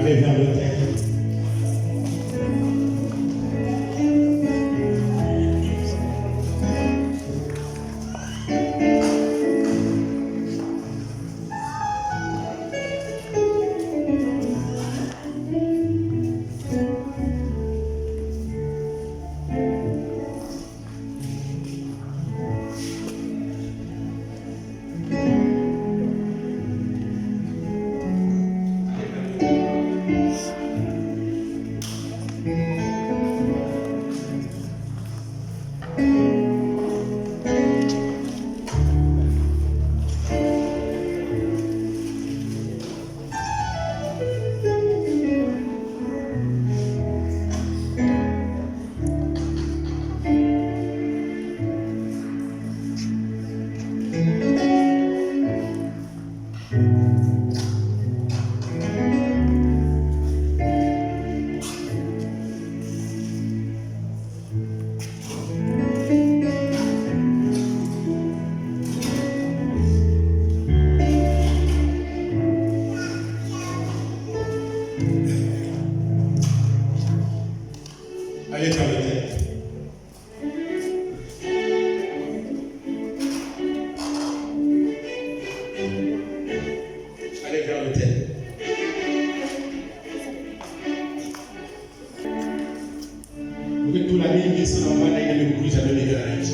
Allez vers le terre. Allez vers le terre. Allez vers le terre. Pour que toute la ligne qui s'en va, il y a le bruit, j'avais les garages.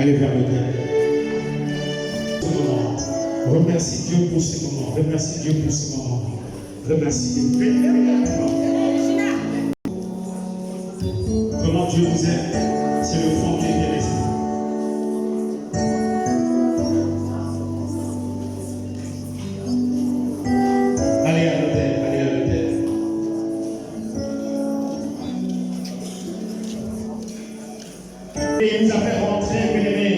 Allez vers le terre. Remercie Dieu pour ce moment. Remercie Dieu pour ce moment. Remercie Dieu. Comment Dieu vous aime, c'est le fond des raisons. Allez à l'hôtel, allez à l'hôtel. Et il nous a fait rentrer, bien-aimés,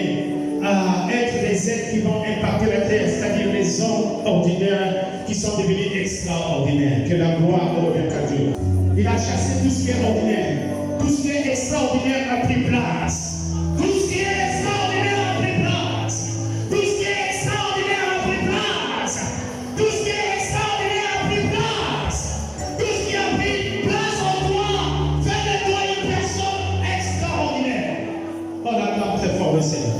à être des êtres qui vont impacter la terre, c'est-à-dire les hommes ordinaires qui sont devenus extraordinaires. Que la gloire revienne à Dieu. Il a chassé tout ce qui est ordinaire. Tout ce qui est extraordinaire a pris place. Tout ce qui est extraordinaire a pris place. Tout ce qui est extraordinaire a pris place. Tout ce qui est extraordinaire a pris place. Tout ce qui a pris place en toi fait de toi une personne extraordinaire. On acclame très fort le Seigneur.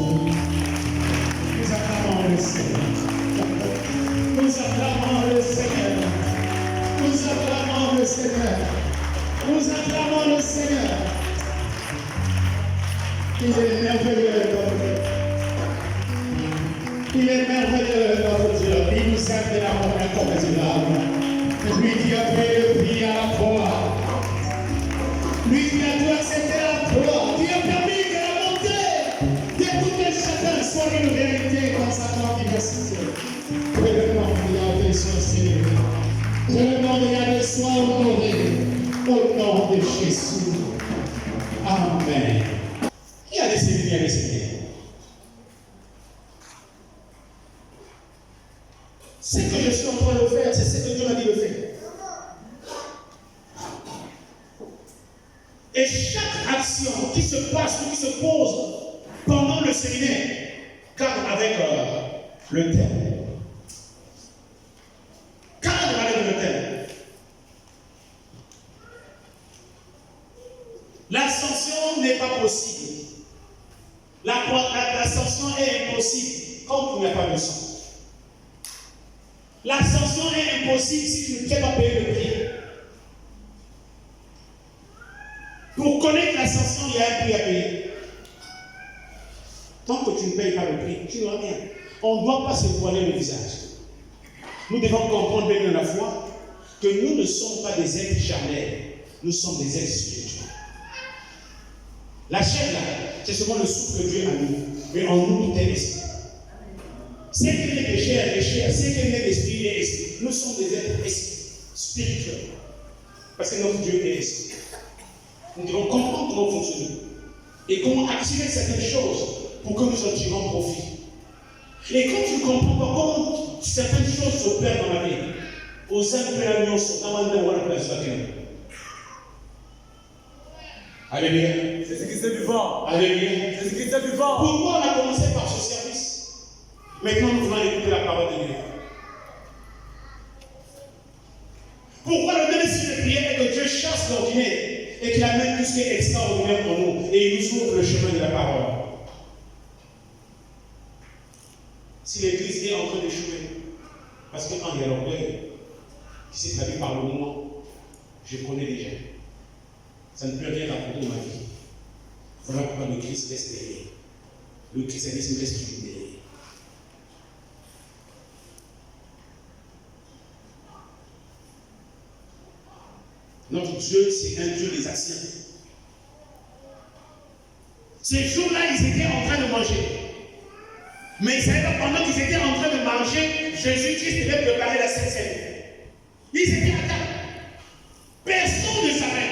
Nous acclamons le Seigneur. Nous acclamons le Seigneur. Nous acclamons le Seigneur. Nous acclamons le Seigneur. Il est merveilleux, notre Dieu. Il est merveilleux, notre Dieu. Il nous aime de l'amour incommensurable. Lui qui a payé le prix à la croix. Lui qui a tout accepté à la croix. Qui a permis que la bonté d'écouter chacun soit une vérité dans sa grande diversité. Que le nom de Yahvé soit célébré. Que le nom de Yahvé soit honoré. Au nom de Jésus. Amen. Qui a décidé, qui a décidé? Ce que je suis en train de faire, c'est ce que Dieu m'a dit de faire. Et chaque action qui se passe ou qui se pose pendant le séminaire cadre avec le thème. Cadre avec le thème. L'ascension n'est pas possible. L'ascension est impossible quand il n'y a pas de sang. L'ascension est impossible si tu ne fais pas payer le prix. Pour connaître l'ascension, il y a un prix à payer. Tant que tu ne payes pas le prix, tu n'as rien. On ne doit pas se voiler le visage. Nous devons comprendre bien de la foi que nous ne sommes pas des êtres charnels, nous sommes des êtres spirituels. La chair là, c'est seulement le souffle de Dieu à nous, mais en nous tout est esprit. C'est qu'il est de chair, est chair, c'est qu'il est d'esprit, est esprit. Nous sommes des êtres spirituels. Parce que notre Dieu est esprit. Nous devons comprendre comment fonctionner et comment activer certaines choses pour que nous en tirons profit. Et quand tu comprends pas comment certaines choses s'opèrent dans la vie, aux impérations sont dans la place de la terre. Alléluia. C'est ce qui s'est vivant. Alléluia. C'est ce qui s'est vivant. Pourquoi on a commencé par ce service? Maintenant, nous allons écouter la parole de Dieu. Pourquoi le dernier signe de prière est que Dieu chasse l'ordinaire et qu'il amène tout ce qui est extraordinaire pour nous et il nous ouvre le chemin de la parole. Si l'église est en train d'échouer, parce que quand il y a l'orgueil qui s'est traduit par le moment, je connais déjà. Ça ne peut rien raconter ma vie. Voilà pourquoi le Christ reste derrière. Le christianisme reste toujours derrière. Notre Dieu, c'est un Dieu des actions. Ces jours-là, ils étaient en train de manger. Mais ils savaient pas, pendant qu'ils étaient en train de manger, Jésus-Christ devait préparer la Sainte Seine. Ils étaient à table. Personne ne savait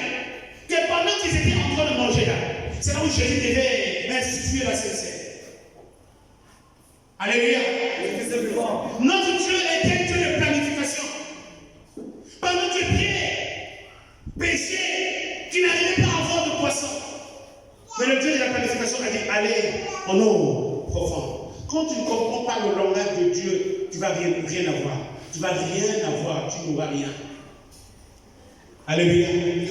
que pendant qu'ils étaient en train de manger là, c'est là où Jésus devait instituer la Sainte Seine. Alléluia. Notre Dieu est un Dieu de planification. Pendant que Pierre péchait, tu n'arrivais pas à avoir de poisson. Mais le Dieu de la planification a dit, allez en eau profonde. Quand tu ne comprends pas le langage de Dieu, tu ne vas rien avoir. Tu ne vas rien avoir, tu n'auras rien. Alléluia. Alléluia.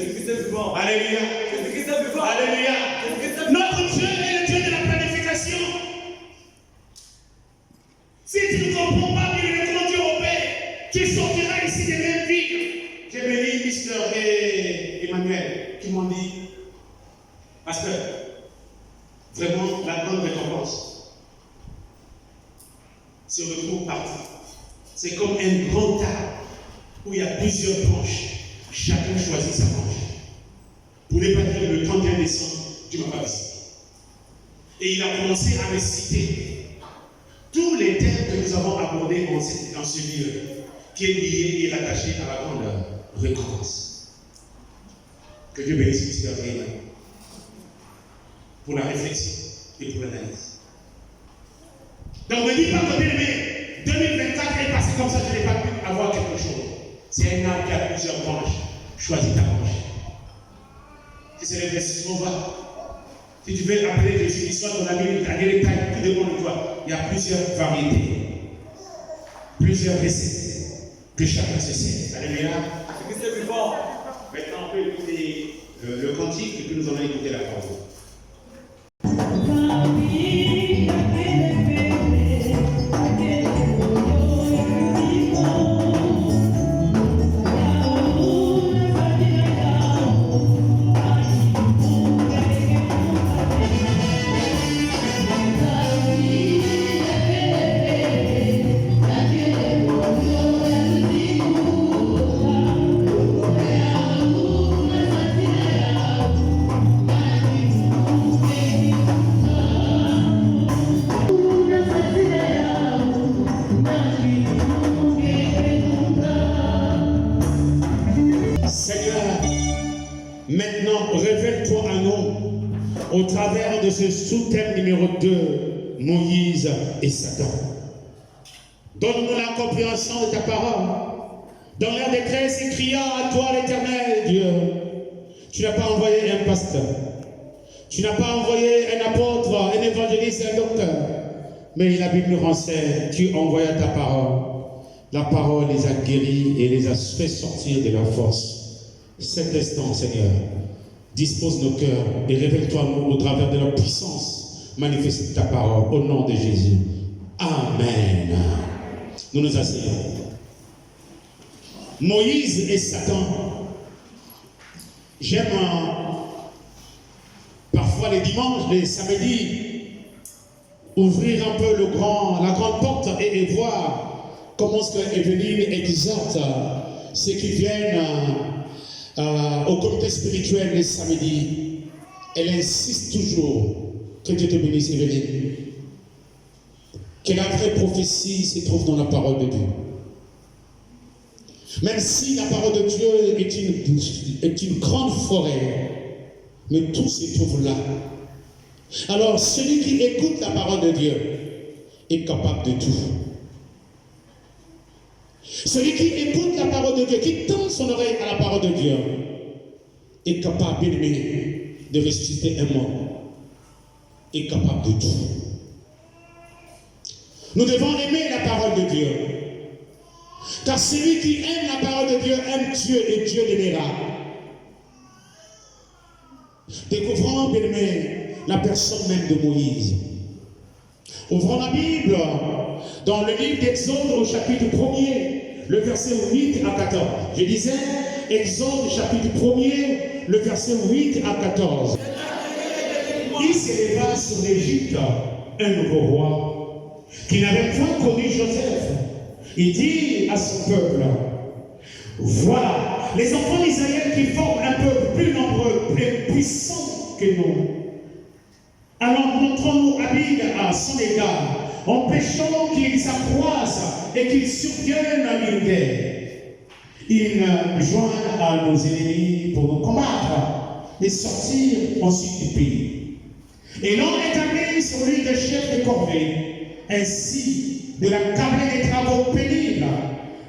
Alléluia. Notre Dieu est le Dieu de la planification. Si tu ne comprends pas comment Dieu opère, tu sortiras ici des mêmes vies. J'ai béni Mister et Emmanuel qui m'ont dit, pasteur, vraiment la grande récompense se retrouve partout. C'est comme un grand arbre où il y a plusieurs branches. Chacun choisit sa branche. Pour ne pas dire le 31 décembre, Dieu ne m'a pas visité. Et il a commencé à me citer tous les thèmes que nous avons abordés dans ce lieu, qui est lié et attaché à la grande récompense. Que Dieu bénisse Mr. Rayman pour la réflexion et pour l'analyse. Donc ne dis pas que 2024 est passé comme ça, je n'ai pas pu avoir quelque chose. C'est un arbre qui a plusieurs branches. Choisis ta branche. Si c'est l'investissement, va. Si tu veux appeler Jésus, qu'il soit ton ami, ta taille, tout dépend de toi. Il y a plusieurs variétés, plusieurs recettes que chacun se sert. Alléluia. Maintenant, on peut écouter le cantique et puis nous allons écouter la parole. Au travers de ce sous-thème numéro 2, Moïse et Satan. Donne-nous la compréhension de ta parole. Dans leur détresse, ils cria à toi, l'Éternel Dieu. Tu n'as pas envoyé un pasteur. Tu n'as pas envoyé un apôtre, un évangéliste, un docteur. Mais la Bible nous renseigne, tu envoyas ta parole. La parole les a guéris et les a fait sortir de leur force. Cet instant, Seigneur, Dispose nos cœurs et révèle-toi au travers de la puissance. Manifeste ta parole au nom de Jésus. Amen. Nous nous asseyons. Moïse et Satan. J'aime parfois les dimanches, les samedis, ouvrir un peu la grande porte et voir comment ce que Evelyne exhorte ceux qui viennent au comité spirituel les samedis. Elle insiste toujours. Que Dieu te bénisse, Evelyne. Que la vraie prophétie se trouve dans la parole de Dieu. Même si la parole de Dieu est une grande forêt, mais tout se trouve là. Alors, celui qui écoute la parole de Dieu est capable de tout. Celui qui écoute la parole de Dieu, qui tend son oreille à la parole de Dieu, est capable, bien aimé, de ressusciter un mort. Est capable de tout. Nous devons aimer la parole de Dieu. Car celui qui aime la parole de Dieu aime Dieu et Dieu l'aimera. Découvrons, bien aimé, la personne même de Moïse. Ouvrons la Bible dans le livre d'Exode au chapitre 1er, le verset 8 à 14. Je disais, Exode chapitre 1er, le verset 8 à 14. Il s'éleva sur l'Égypte un nouveau roi qui n'avait point connu Joseph. Il dit à son peuple, voilà, les enfants d'Israël qui forment un peuple plus nombreux, plus puissant que nous. Alors montrons-nous habiles à son égard, empêchons qu'ils s'accroissent et qu'ils surviennent à une guerre. Ils joignent à nos ennemis pour nous combattre et sortir ensuite du pays. Et l'on établit sur lui des chefs de corvée, ainsi de la câblée des travaux pénibles,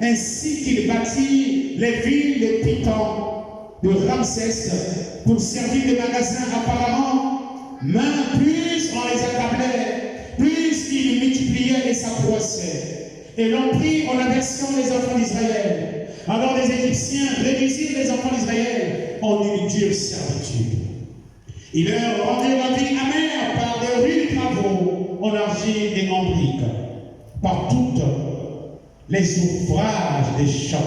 ainsi qu'il bâtit les villes de Python, de Ramsès, pour servir de magasins apparemment, mais plus on les accablait, plus ils multipliaient et s'accroissaient. Et l'on prit en aversion les enfants d'Israël. Alors les Égyptiens réduisirent les enfants d'Israël en une dure servitude. Ils leur rendaient la vie amère par de rudes travaux en argile et en briques, par toutes les ouvrages des champs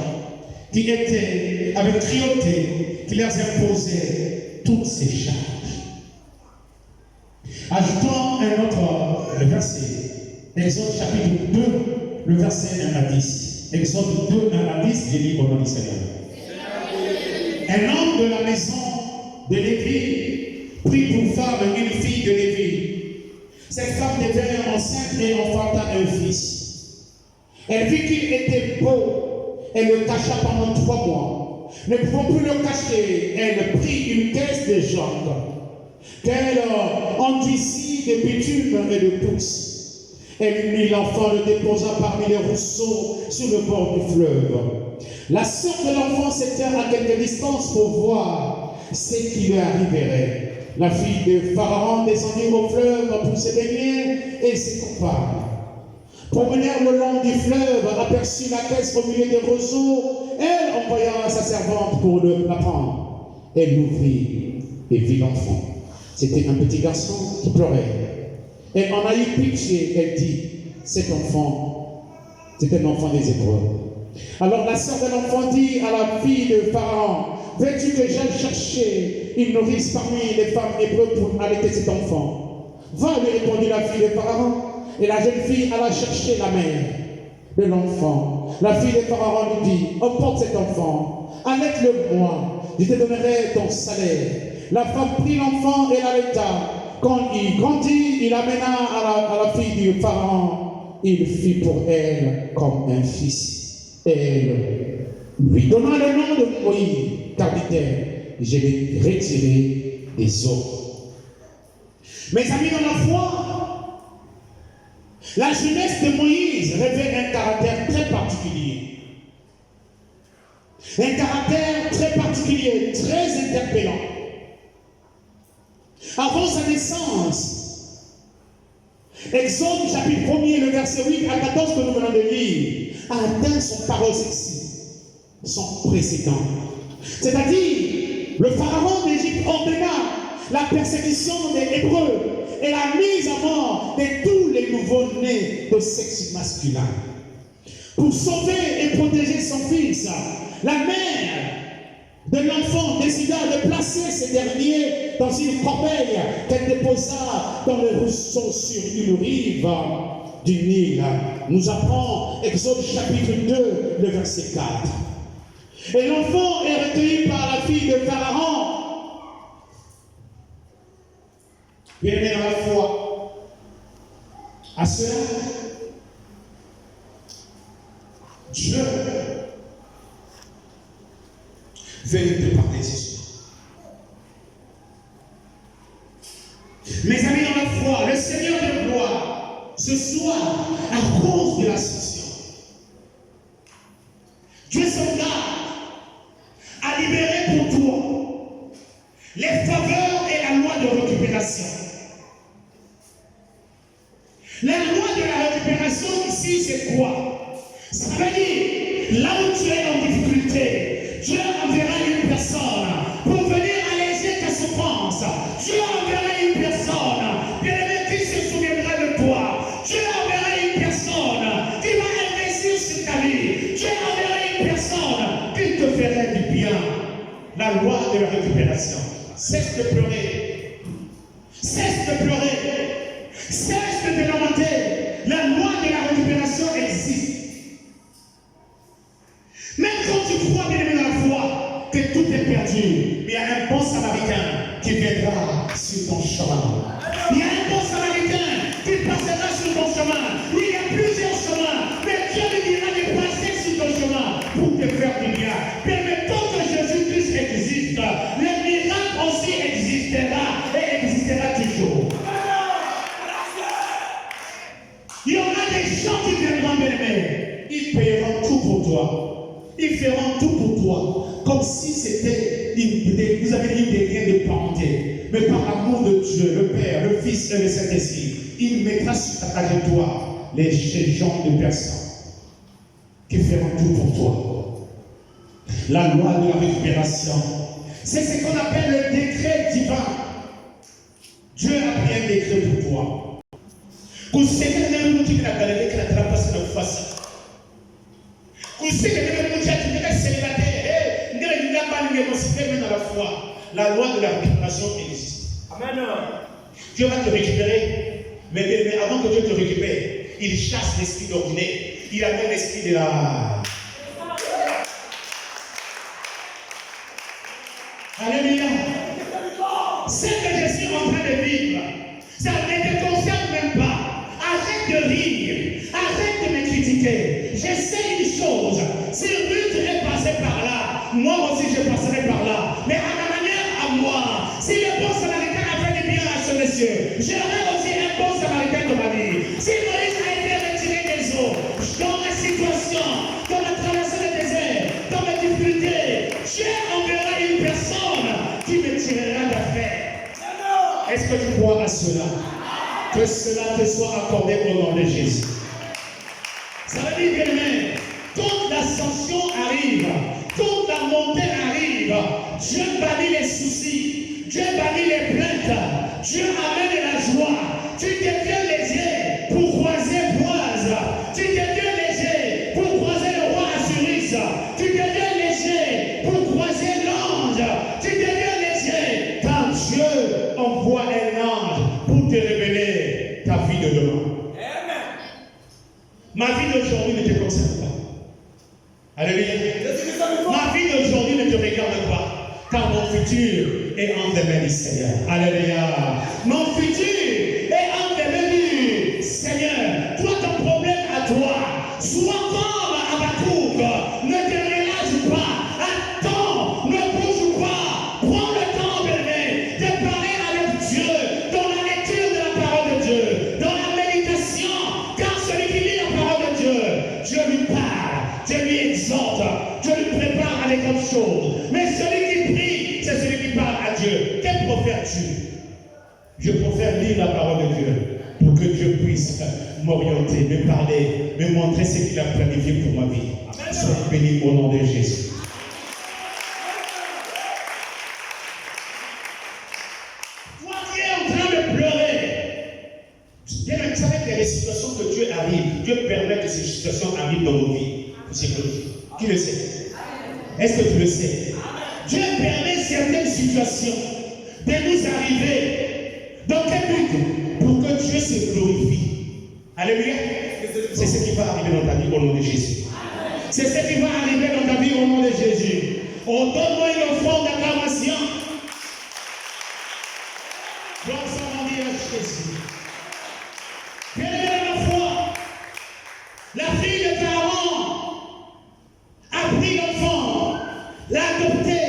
qui étaient avec cruauté, qui leur imposaient toutes ces charges. Ajoutons un autre verset, Exode chapitre 2, le verset 1 à 10. Exode 2, 1 à 10, je lis au nom du Seigneur. Un homme de la maison de Lévi prit pour femme une fille de Lévi. Cette femme devint enceinte et enfanta un fils. Elle vit qu'il était beau. Elle le cacha pendant 3 mois. Ne pouvant plus le cacher, elle prit une caisse de jambes qu'elle enduisit de bitume et de pousse. Elle mit l'enfant, le déposa parmi les rousseaux sur le bord du fleuve. La sœur de l'enfant s'était à quelque distance pour voir ce qui lui arriverait. La fille de Pharaon descendit au fleuve pour se baigner et ses compagnes. Promenèrent le long du fleuve, aperçut la caisse au milieu des roseaux. Elle envoya sa servante pour la prendre. Elle l'ouvrit et vit l'enfant. C'était un petit garçon qui pleurait. Elle en a eu pitié. Elle dit, cet enfant, c'est un enfant des Hébreux. Alors la sœur de l'enfant dit à la fille de Pharaon, veux-tu que j'aille chercher une nourrice parmi les femmes hébreues pour allaiter cet enfant? Va, lui répondit la fille de Pharaon. Et la jeune fille alla chercher la mère de l'enfant. La fille de Pharaon lui dit, emporte cet enfant, allaite-le moi, je te donnerai ton salaire. La femme prit l'enfant et l'allaita. Quand il grandit, il amena à la fille du Pharaon. Il fit pour elle comme un fils. Elle lui donna le nom de Moïse, car dit-elle, je l'ai retiré des eaux. Mes amis dans la foi, la jeunesse de Moïse révèle un caractère très particulier. Un caractère très particulier, très interpellant. Avant sa naissance, Exode chapitre 1er, le verset 8 à 14 que nous venons de lire, a atteint son paroxysme, son précédent. C'est-à-dire, le pharaon d'Égypte ordonna la persécution des Hébreux et la mise à mort de tous les nouveaux-nés de sexe masculin. Pour sauver et protéger son fils, la mère de l'enfant décida de placer ce dernier dans une corbeille qu'elle déposa dans le ruisseau sur une rive du Nil. Nous apprend Exode chapitre 2, le verset 4. Et l'enfant est recueilli par la fille de Pharaon. Bien-aimé dans la foi, à cela, Dieu veut te parler ce soir. Mes amis dans la foi, le Seigneur de gloire, ce soir, à cause de l'ascension, Dieu son garde a libéré pour toi les faveurs et la loi de récupération. La loi de la récupération ici, c'est quoi? Ça veut dire, là où tu es en difficulté, Dieu enverra une personne pour venir alléger ta souffrance. Dieu enverra une personne, bien-aimé, qui se souviendra de toi. Dieu enverra une personne qui va investir sur ta vie. Dieu enverra une personne qui te fera du bien. La loi de la récupération. Cesse de pleurer. Cesse de pleurer. Cesse de te lamenter. La loi de la récupération existe. Même quand tu crois bien aimé dans la foi que tout est perdu, il y a un bon samaritain qui viendra sur ton chemin. Il y a un bon samaritain qui passera sur ton chemin. Il y a plusieurs chemins, mais Dieu lui dira de passer sur ton chemin pour te faire du bien. Permettons que Jésus-Christ existe. Le miracle aussi existera et existera toujours. Il y aura des gens qui viendront m'aimer. Ils paieront tout pour toi. Ils feront tout pour toi. Comme si c'était vous avez une des liens de parenté. Mais par l'amour de Dieu, le Père, le Fils et le Saint-Esprit, il mettra sur ta trajectoire les gens de personnes qui feront tout pour toi. La loi de la récupération, c'est ce qu'on appelle le décret divin. Dieu a pris un décret pour toi. Vous savez que la loi de la récupération existe. Amen. Dieu va te récupérer, mais avant que Dieu te récupère, il chasse l'esprit d'ordinaire. Il amène l'esprit de la... Alléluia. Ce que je suis en train de vivre, ça ne te concerne même pas. Arrête de rire, arrête de me critiquer. Je sais une chose, si Ruth est passé par là, moi aussi je passerai par là. Mais à ma manière, à moi, si le bon samaritain a fait du bien à ce monsieur, j'aurai aussi un bon samaritain dans ma vie. Si Moïse a été retiré des eaux, dans ma situation, dans la traversée du désert, dans mes difficultés, Dieu enverra une personne qui me tirera d'affaire. Est-ce que tu crois à cela? Que cela te soit accordé au nom de Jésus. Ça veut dire, bien aimé, quand l'ascension arrive, quand la montée arrive, Dieu bannit les soucis, Dieu bannit les plaintes, Dieu amène la joie. Tu deviens léger pour croiser Boaz, tu deviens léger pour croiser le roi Assuris, tu deviens léger pour croiser l'ange, tu deviens léger quand Dieu envoie un ange pour te révéler ta vie de demain. Ma vie d'aujourd'hui ne te concerne pas. Alléluia. Ma vie d'aujourd'hui ne te regarde pas. Car mon futur est en des mains du Seigneur. Alléluia. Mon futur est en des mains du Seigneur. Toi, ton problème à toi, sois comme Habakkuk. Ne te relâche pas. Attends, ne bouge pas. Prends le temps, bébé, de parler avec Dieu dans la lecture de la parole de Dieu, dans la méditation. Car celui qui lit la parole de Dieu, Dieu lui parle, Dieu lui exhorte, Dieu lui prépare à des grandes choses. Mais celui qui prie, c'est celui qui parle à Dieu. Que préfères-tu? Je préfère lire la parole de Dieu pour que Dieu puisse m'orienter, me parler, me montrer ce qu'il a planifié pour ma vie. Sois béni. béni au nom de Jésus. Toi qui es en train de pleurer, bien, vous savez qu'il y a des situations que Dieu arrive, Dieu permet que ces situations arrivent dans nos vies psychologiques. Qui le sait? Est-ce que tu le sais? Dieu permet certaines situations de nous arriver. Dans quel but? Pour que Dieu se glorifie. Alléluia. C'est ce qui va arriver dans ta vie au nom de Jésus. C'est ce qui va arriver dans ta vie au nom de Jésus. Oh, donne-moi une offrande d'acclamation. Gloire à Jésus. Quelle est la foi? La fille de Pharaon a pris l'enfant, l'a adopté,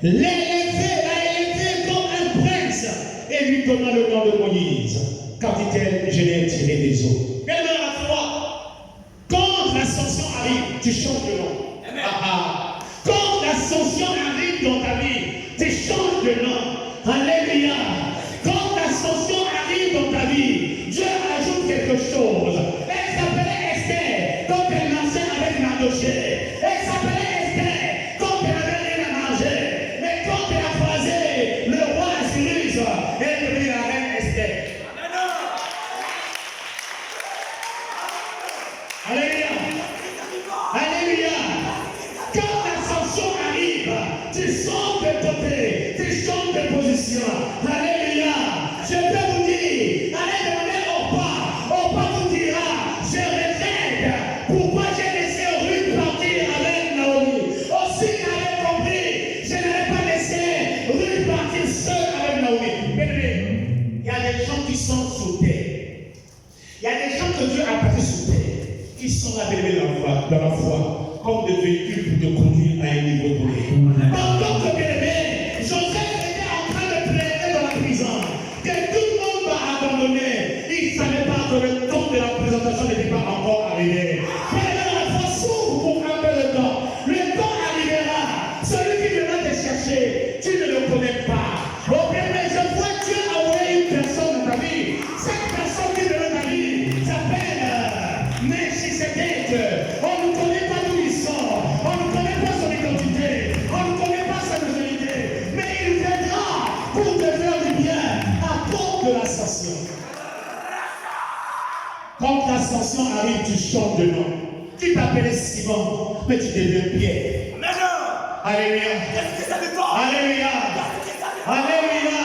l'a élevé comme un prince et lui donna le nom de Moïse. Car dit-elle, je l'ai tiré des eaux. Quelle est la foi? Quand l'ascension arrive, tu changes de nom. Quand l'ascension arrive dans ta vie, tu changes de nom. Alléluia. Quand l'ascension arrive dans ta vie, Dieu ajoute quelque chose. Elle s'appelait Esther quand elle marchait avec Mardochée. Elle s'appelait Esther quand elle avait rien à manger. Mais quand elle a croisé le roi Cyrus, elle est devenue la reine Esther. Alléluia. Alléluia. Quand l'ascension arrive, tu changes de côté, tu changes de position. Alléluia. Je peux vous dire, allez demander au pas vous dira, je regrette pourquoi j'ai laissé Ruth partir avec Naomi. Aussi j'avais compris, je n'avais pas laissé Ruth partir seule avec Naomi. Bien, il y a des gens qui sont sous terre. Il y a des gens que Dieu a placés sous terre, qui sont là dans la foi, comme des véhicules pour te conduire à un niveau donné. Pendant que bien-aimé, Joseph était en train de plaider dans la prison, que tout le monde va abandonner. Il ne savait pas que le temps de la présentation n'était pas encore arrivé. Bien-aimé, la foi s'ouvre pour un peu de temps. Le temps arrivera. Celui qui viendra te chercher, tu ne le connais pas. Oh bien-aimé, je vois Dieu envoyer une personne dans ta vie. Cette personne qui vient dans ta vie s'appelle Melchisedec. On ne connaît pas d'où il sort. On ne connaît pas son identité. On ne connaît pas sa nationalité. Mais il viendra pour te faire du bien à cause de l'ascension. Quand l'ascension arrive, tu changes de nom. Tu t'appelais Simon, mais tu deviens Pierre. Alléluia. Alléluia. Alléluia.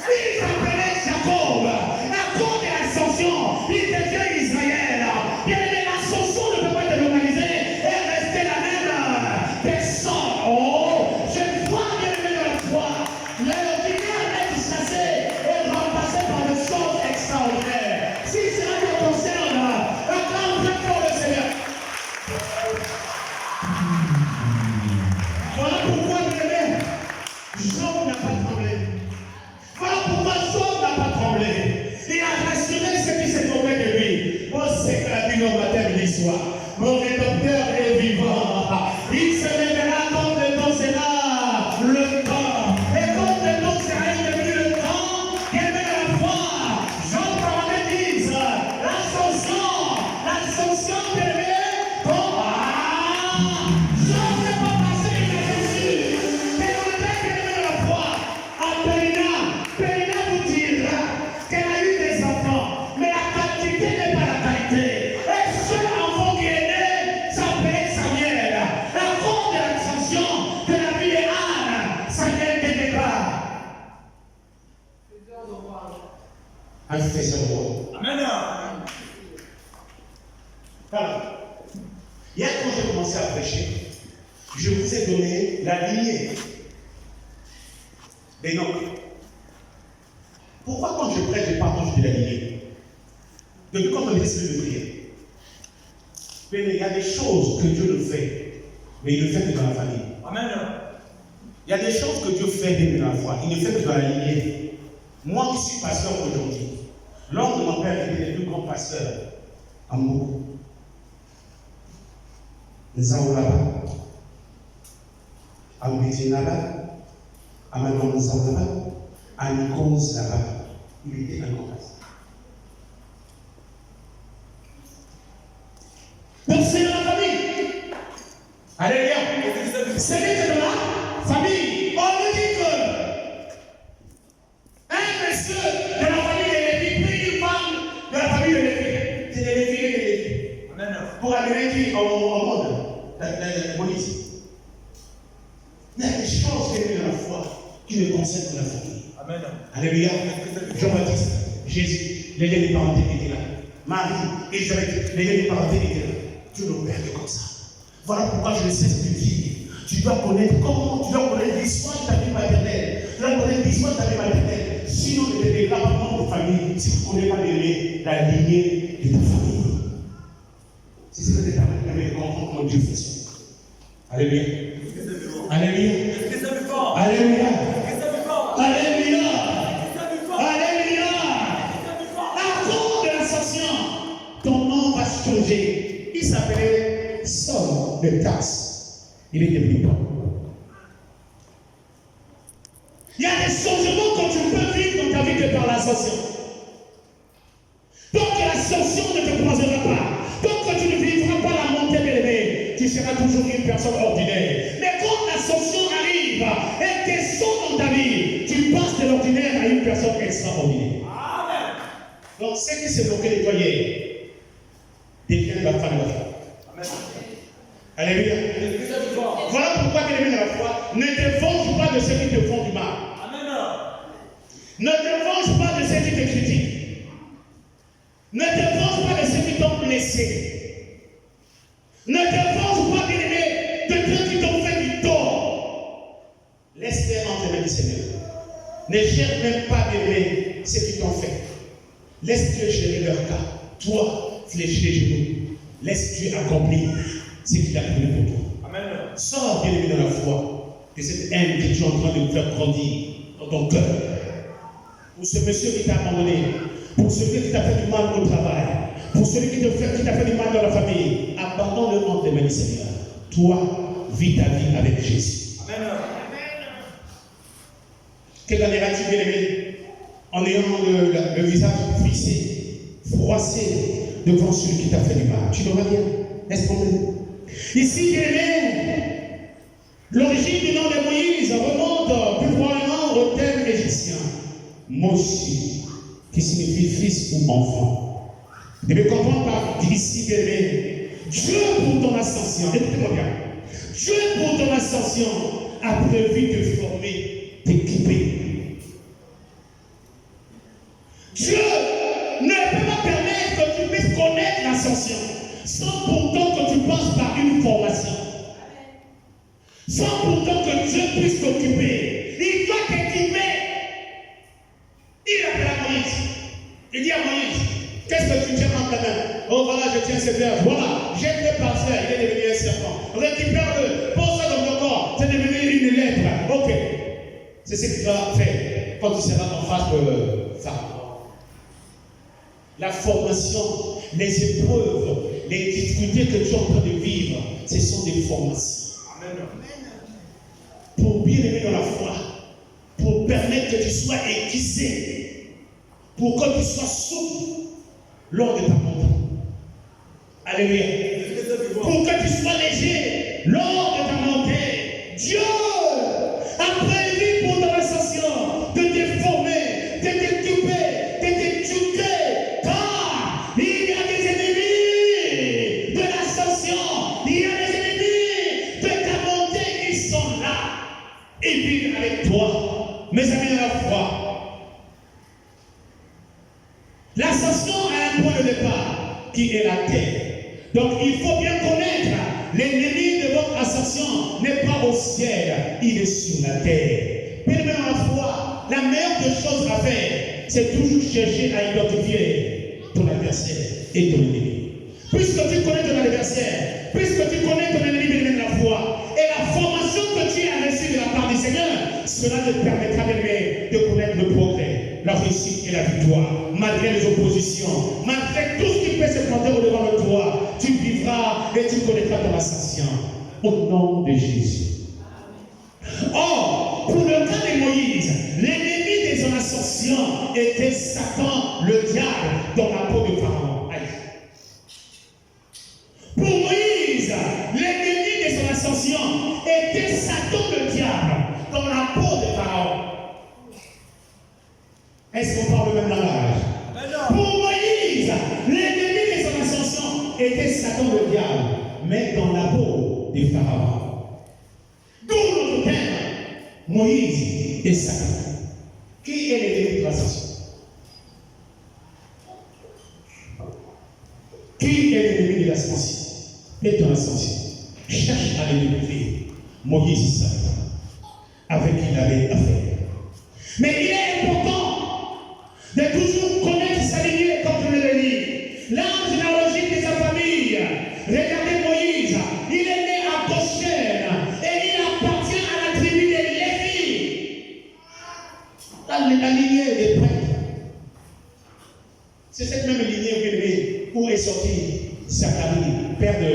Il s'appelait Jacob. À cause de l'ascension, il devient Israël. Bien aimé, l'ascension ne peut pas te localiser et rester la même personne. Oh, je vois bien aimé dans la foi. L'ordinaire est chassé et remplacé par des choses extraordinaires. Si cela te concerne, acclame très fort le Seigneur. Voilà pourquoi, bien aimé, Job n'a pas tremblé. Voilà pourquoi Job n'a pas tremblé. Il a rassuré ceux qui se trouvaient de lui. Oh, c'est que la vie au matin et l'histoire. Mon rédempteur est vivant. Il se lèvera quand le temps sera le temps. Et quand le temps sera devenu le temps, quelle est la foi? Jean parlait disent l'ascension de Dieu. Jean n'est pas passé inaperçu. Mais on est bien de la foi. À Périna vous dira qu'elle a eu des enfants, mais la quantité n'est pas la qualité. Et seul enfant qui est né s'appelait Samuel. À cause de l'ascension de la vie de Anne, Samuel n'était pas un fils de roi. Amen. Alors, hier quand j'ai commencé à prêcher, je vous ai donné la lignée des noms. Pourquoi quand je prêche, je partage de la lignée? Depuis quand on décide de prier? Mais il y a des choses que Dieu le fait, mais il le fait que dans la famille. Amen. Il y a des choses que Dieu fait même dans la foi, il le fait que dans la lignée. Moi qui suis pasteur aujourd'hui, l'homme de mon père était le plus grand pasteur en Moko. Nzaoulaba, à Mbiti là-bas, à Manon Nzaoulaba, à Nikos là-bas. Il était un grand pasteur. Donc c'est dans la famille. Alléluia. C'est dans la famille. On nous dit que amené qui en mode, Moïse. Il y a des choses qui sont dans la foi qui ne concernent que la famille. Amen. Alléluia. Jean-Baptiste, Jésus, les liens des parentés étaient là. Marie, Elisabeth, les liens des parentés étaient là. Dieu nous permet comme ça. Voilà pourquoi je ne cesse de dire. Tu dois connaître comment, tu dois connaître l'histoire de ta vie maternelle. Tu dois connaître l'histoire de ta vie maternelle. Sinon, ne te déclare pas de famille si tu ne connais pas la lignée de ta famille. C'est ce que tu as de comprendre comment Dieu fait ça. Alléluia. Alléluia. Alléluia. Alléluia. Alléluia. À cause de l'ascension, ton nom va changer. Il s'appelait Saul de Tarse. Il est devenu pauvre. Il y a des changements que tu peux vivre dans ta vie que par l'ascension. Tant que l'ascension ne te croisera pas, tant que tu ne vivras pas la montée de l'élevé, tu seras toujours une personne ordinaire. Mais quand l'ascension arrive et descend dans ta vie, tu passes de l'ordinaire à une personne extraordinaire. Amen. Donc, ce qui s'est bloqué les doigts hier devient la femme de la foi. Amen. Alléluia. Voilà pourquoi tu es dans la foi. Ne te venge pas de ceux qui te font du mal. Amen. Ne te venge pas de ceux qui te critiquent. Ne te venge pas de ceux qui t'ont blessé. Ne te venge pas, bien-aimé, de ceux qui t'ont fait du tort. Laisse-les entre les mains du Seigneur. Ne cherche même pas, bien-aimé, ce qu'ils t'ont fait. Laisse Dieu gérer leur cas. Toi, fléchis les genoux. Laisse Dieu accomplir ce qu'il a prévu pour toi. Amen. Sors, bien-aimé, dans la foi de cette haine que tu es en train de faire grandir dans ton cœur. Pour ce monsieur qui t'a abandonné, pour celui qui t'a fait du mal au travail, pour celui qui t'a fait du mal dans la famille, abandonne-le entre les mains du Seigneur. Toi, vis ta vie avec Jésus. Amen. Que gagneras-tu, bien-aimé, en ayant le visage fixé, froissé devant celui qui t'a fait du mal? Tu n'auras rien. Laisse tomber. Ici, bien-aimé, l'origine du nom de Moïse remonte plus probablement au thème égyptien. Moshi, qui signifie fils ou enfant. Et me comprendre par ici, bien-aimé, Dieu pour ton ascension, écoutez-moi bien, Dieu pour ton ascension a prévu de former, d'équiper. Dieu ne peut pas permettre que tu puisses connaître l'ascension sans pourtant que tu passes par une formation. Sans pourtant que Dieu puisse t'occuper. Il doit t'équiper. Il appelle à Moïse. Il dit à Moïse, qu'est-ce que tu tiens dans ta main? Oh voilà, je tiens cette verge. Voilà, jette-le par terre, il est devenu un serpent. Récupère-le, pose ça dans ton corps, c'est devenu une lettre. Ok. C'est ce que tu vas faire quand tu seras en face de Pharaon. La formation, les épreuves, les difficultés que tu es en train de vivre, ce sont des formations. Amen. Pour bien aimer dans la foi, pour permettre que tu sois aiguisé, pour que tu sois souple lors de ta montée. Alléluia. Pour que tu sois léger lors de ta montée. Dieu a prévu pour ton ascension de te former, de t'équiper, de t'éduquer. Car il y a des ennemis de l'ascension, il y a des ennemis de ta montée, ils sont là. Ils vivent avec toi. Mes amis de la foi, l'ascension a un point de départ qui est la terre. Donc il faut bien connaître, l'ennemi de votre ascension n'est pas au ciel, il est sur la terre. Bien dans la foi, la meilleure des choses à faire, c'est toujours chercher à identifier ton adversaire et ton ennemi. Puisque tu connais ton adversaire, puisque tu connais ton ennemi de la foi, et la formation que tu as reçue de la part du Seigneur, cela te permettra de connaître le progrès, la réussite et la victoire, malgré les oppositions, malgré tout ce qui peut se planter au-devant de toi, tu vivras et tu connaîtras ton ascension. Au nom de Jésus. Or, pour le cas de Moïse, l'ennemi de son ascension était Satan, le diable, dans la peau de Pharaon. Aïe. Pour Moïse, l'ennemi de son ascension était Satan, le diable, dans la peau de Pharaon. Est-ce qu'on parle le même langage? Pour Moïse, l'ennemi de son ascension était Satan, le diable, mais dans la peau des pharaons. D'où notre père, Moïse et Satan. Qui est l'ennemi de l'ascension? Qui est l'ennemi de l'ascension? Et ton ascension. Cherche à le découvrir. Moïse et Satan. Avec qui il avait affaire. Mais il est important de toujours connaître sa lignée, comme je l'ai dit. L'arbre généalogique de sa famille. Regardez Moïse. Il est né à Goshen. Et il appartient à la tribu de Lévi. La lignée des prêtres. C'est cette même lignée où est sorti Zacharie, père de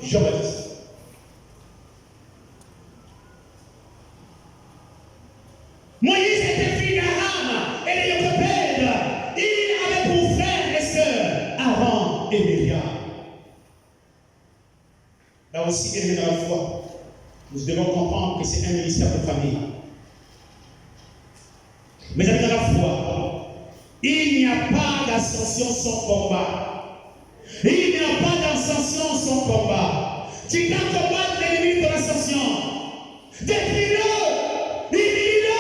Jean-Baptiste. Moïse était fils d'Aram et de Jochebed. Il avait pour frères et sœurs Aaron et Myriam. Là aussi, élevé dans la foi, nous devons comprendre que c'est un ministère de famille. Mais dans la foi, il n'y a pas d'ascension sans combat. Il n'y a pas d'ascension sans combat. Tu dois combattre l'ennemi de l'ascension. Détruis-le, humilie-le,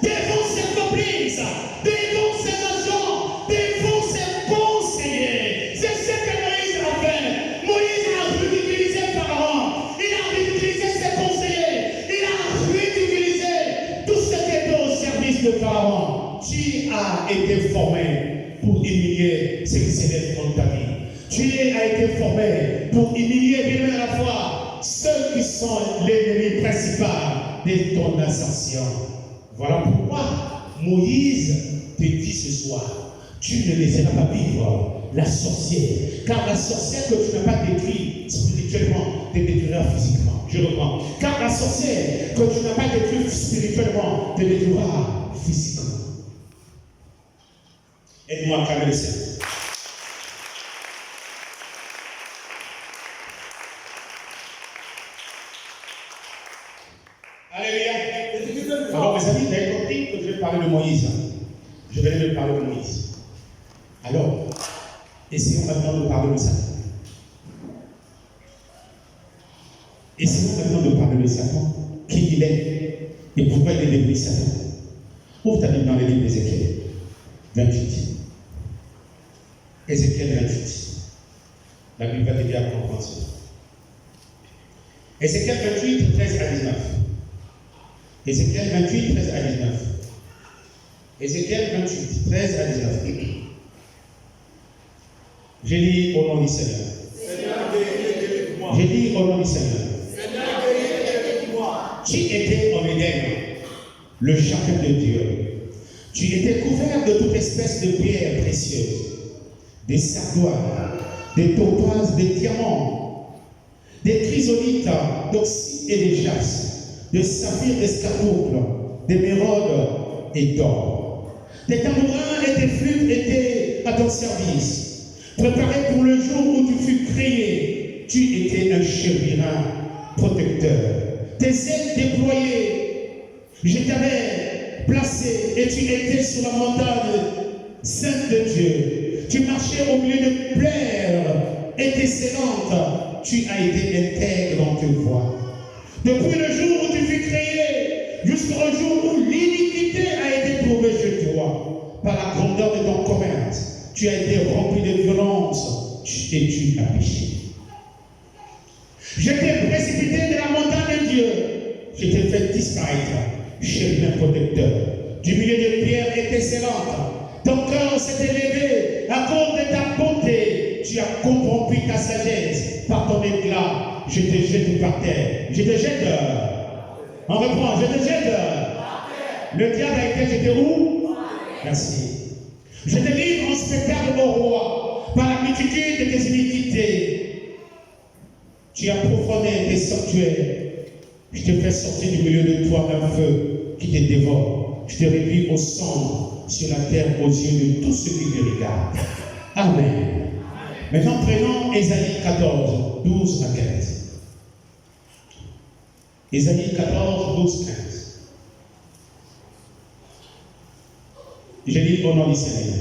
devant ses complices, devant ses agents, devant ses conseillers. C'est ce que Moïse a fait. Moïse a ridiculisé Pharaon, il a ridiculisé ses conseillers, il a ridiculisé tout ce qui était au service de Pharaon. Tu as été formé pour humilier ce qui s'élève contre ta vie. Tu as été formé pour humilier bien à la fois ceux qui sont l'ennemi principal de ton ascension. Voilà pourquoi Moïse te dit ce soir, tu ne laisseras pas vivre la sorcière, car la sorcière que tu n'as pas détruite spirituellement te détruira physiquement. Je reprends. Car la sorcière que tu n'as pas détruite spirituellement te détruira physiquement. Aide-moi à calmer le ciel. Alléluia. Alors, mes amis, vous avez compris que je vais parler de Moïse. Je vais même parler de Moïse. Alors, essayons maintenant de parler de Satan. Essayons maintenant de parler de Satan, qui il est et pourquoi il est devenu Satan. Ouvre ta Bible dans le livre d'Ézéchiel 28. Ézéchiel 28. La Bible va t'aider à comprendre cela. Ézéchiel 28, 13 à 19. Ézéchiel 28, 13 à 19. Ézéchiel 28, 13 à 19. Je lis au nom du Seigneur. Je lis au nom du Seigneur. Tu étais en Éden, le jardin de Dieu. Tu étais couvert de toute espèce de pierres précieuses, des sardoines, des topazes, des diamants, des chrysolites, d'oxyde et des jastres, des saphirs, des scarpouples, des mérodes et d'or. Tes tambourins et tes flûtes étaient à ton service, préparés pour le jour où tu fus créé. Tu étais un chérubin protecteur. Tes ailes déployées, je t'avais placé et tu étais sur la montagne sainte de Dieu. Tu marchais au milieu de plaires étincelantes. Tu as été intègre dans tes voies. Depuis le jour où tu fus créé, jusqu'au jour où l'iniquité a été trouvée chez toi, par la grandeur de ton commerce, tu as été rempli de violence et tu as péché. Je t'ai précipité de la montagne de Dieu. Je t'ai fait disparaître, chérubin protecteur, du milieu de pierres étincelantes. Ton cœur s'est élevé à cause de ta bonté. Tu as corrompu ta sagesse par ton éclat. Je te jette par terre. Je te jette. On reprend. Je te jette. Le diable a été jeté où? Merci. Je te livre en spectacle au roi par la multitude de tes iniquités. Tu as profané tes sanctuaires. Je te fais sortir du milieu de toi un feu qui te dévore. Je te réduis au sang sur la terre aux yeux de tous ceux qui te regardent. Amen. Maintenant, prenons Ésaïe 14, 12 à 15. Ésaïe 14, 12, 15. Je lis au nom du Seigneur.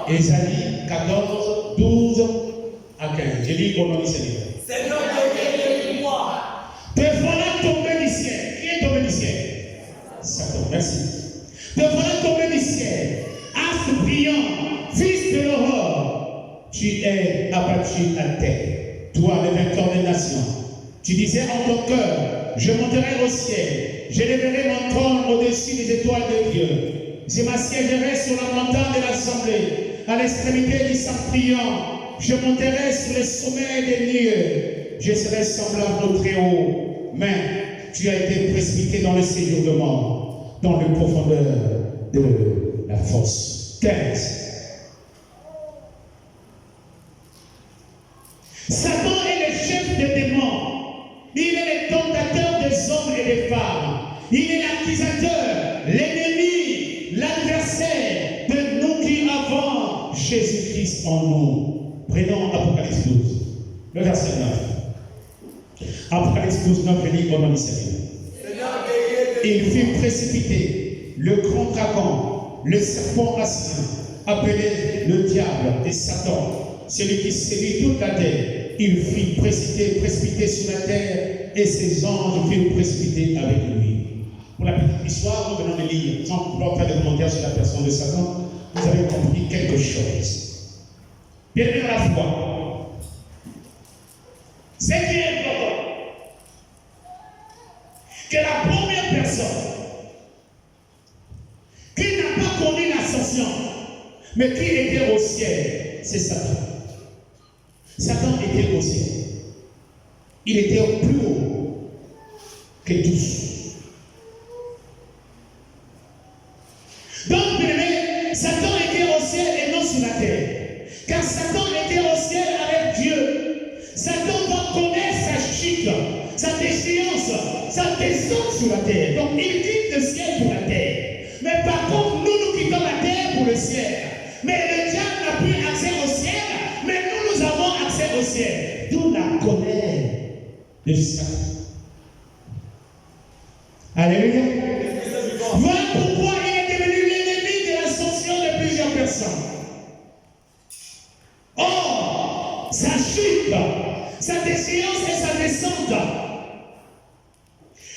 Ésaïe 14, 12 à 15. Je lis au nom du Seigneur. Seigneur Dieu, délivre-moi. Te voilà tombé du ciel. Qui est tombé du ciel? Satan, merci. Te voilà tombé du ciel. Astre brillant, fils de l'aurore. Tu es abattu à terre. Toi, le vainqueur des nations. Tu disais en ton cœur, je monterai au ciel. J'élèverai mon trône au-dessus des étoiles de Dieu. Je m'assiégerai sur la montagne de l'assemblée, à l'extrémité du Saint-Priant. Je monterai sur les sommets des nuées. Je serai semblable au Très-Haut. Mais tu as été précipité dans le séjour de mort, dans les profondeurs de la fosse. 15. Satan est le chef des démons. Il est le tentateur des hommes et des femmes. Il est l'accusateur, l'ennemi, l'adversaire de nous qui avons Jésus-Christ en nous. Prenons Apocalypse 12, le verset 9. Apocalypse 12, 9, je lis au nom du Seigneur. Il fut précipité, le grand dragon, le serpent ancien, appelé le diable et Satan, celui qui séduit toute la terre. Il fut précipité sur la terre et ses anges furent précipités avec lui. Pour la petite histoire, nous venons de lire, sans pouvoir faire de commentaires sur la personne de Satan, vous avez compris quelque chose. Bien à la foi, ce qui est important, que la première personne qui n'a pas connu l'ascension, mais qui était au ciel, c'est Satan. Satan était au ciel. Il était plus haut que tous. Donc, bien, Satan était au ciel et non sur la terre. Car Satan était au ciel avec Dieu. Satan va connaître sa chute, sa déchéance, sa descente sur la terre. Donc, il quitte le ciel pour la terre. Mais par contre, nous quittons la terre pour le ciel. Mais le diable n'a plus accès au ciel, mais nous avons accès au ciel. D'où la colère de Satan. Alléluia. Voilà pourquoi il est devenu l'ennemi de l'ascension de plusieurs personnes. Or, sa chute, sa déchéance et sa descente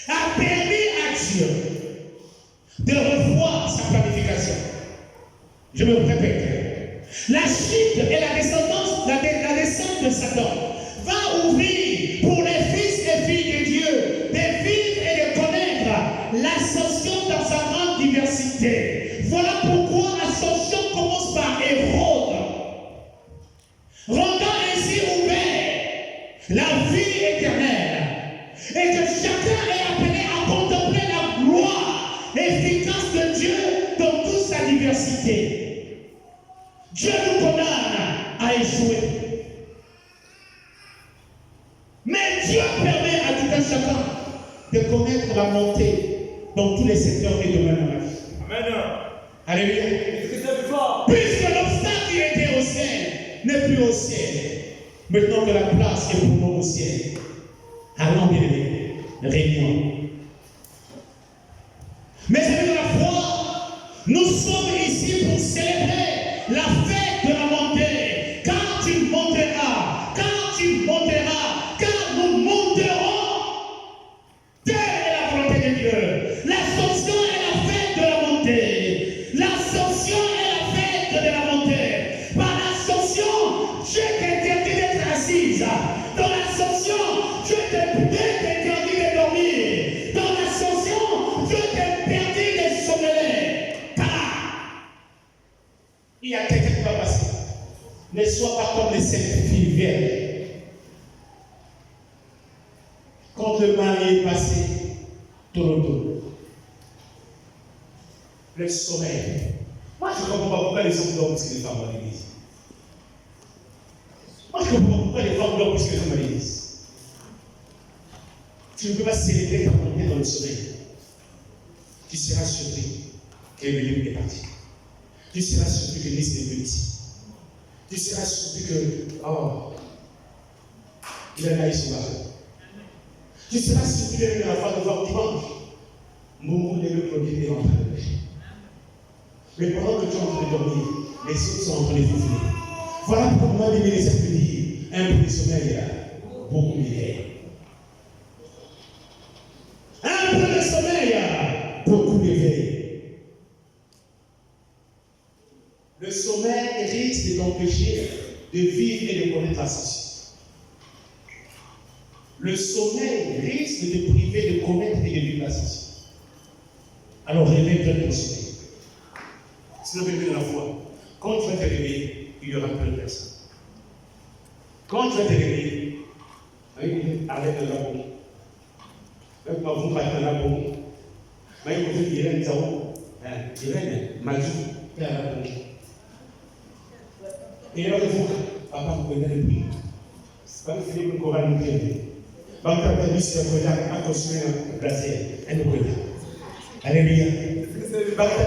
a permis à Dieu de revoir sa planification. Je me répète. La chute et la descente de Satan va ouvrir pour les fils et filles de Dieu de vivre et de connaître l'ascension dans sa grande diversité. Voilà pourquoi l'ascension commence par Hérode, rendant ainsi ouvert la vie éternelle, et que chacun est appelé à contempler la gloire efficace de Dieu dans toute sa diversité. Dieu nous condamne à échouer. Mais Dieu permet à tout un chacun de connaître la montée dans tous les secteurs et domaines de la vie. Amen. Alléluia. Puisque l'obstacle qui était au ciel n'est plus au ciel. Maintenant que la place est pour nous au ciel. Allons bien aimer, régnons. Mais avec la foi, nous sommes ici pour célébrer la fête de la montée. Quand tu monteras, car nous monterons. Telle est la volonté de Dieu. L'ascension est la fête de la montée. L'ascension est la fête de la montée. Par l'ascension, Dieu t'interdit d'être assise. Dans l'ascension, Dieu t'interdit de dormir. Dans l'ascension, Dieu t'interdit de sommeiller. Car il y a quelqu'un qui va passer. Ne sois pas comme les 7 filles vierges. Quand le mari est passé, Toronto, le sommeil. Moi, je ne comprends pas pourquoi les hommes dorment plus que les femmes dans l'église. Moi, je ne comprends pas pourquoi les femmes dorment plus que les hommes dans l'église. Tu ne peux pas célébrer ta montée dans le sommeil. Tu seras surpris que William est parti. Tu seras surpris que Nice n'est venu ici. Tu seras surpris que, il a naïf son mari. Tu seras surpris de la fin de voir dimanche. Moumou et le premier est en train de prier. Mais pendant que tu es en train de dormir, les autres sont en train de fouiller. Voilà pourquoi moi, les esprits dire un peu de sommeil, beaucoup mieux. Un peu de sommeil, beaucoup d'éveil. Le sommeil risque de t'empêcher de vivre et de connaître la science. Le sommeil risque de te priver de connaître et de vivre la science. Alors réveille-toi de ton sommeil. C'est le bébé de la foi. Quand tu vas te réveiller, il y aura plein de personnes. Quand tu vas te réveiller, arrête de la bombe. Même quand vous partez dans la bombe, même quand vous dites Irène Zao, Irène, Majou, il y a la bombe. Et là, vous, papa, vous connaissez le prix. C'est pas que Philippe nous va nous créer. Quand tu as perdu ce projet, à construire un placé, elle nous connaît. Alléluia. Quand tu as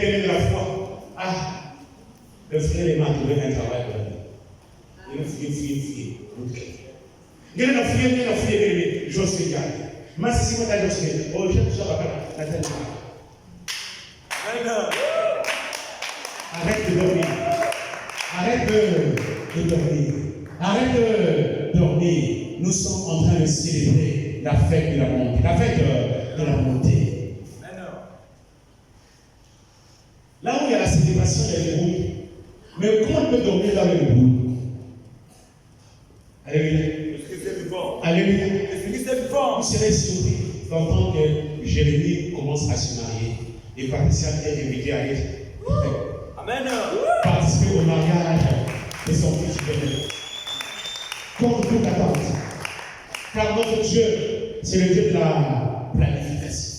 gagné de la foi, le frère m'a trouvé un travail pour la vie. Il a fouillé. Il a fouillé, je suis gardé. Mais si je suis oh, je suis arrête de dormir. Arrête de dormir. Arrête de dormir. Nous sommes en train de célébrer la fête de la montée. La fête de la montée. Là où il y a la célébration, il y a le bruit. Mais comment on peut dormir dans le bruit? Alléluia. Alléluia. Vous serez surpris d'entendre que Jérémie commence à se marier. Et Patricia est invitée à aller participer au mariage de son fils Jérémie. Contre toute attente. Car notre Dieu, c'est le Dieu de la planification.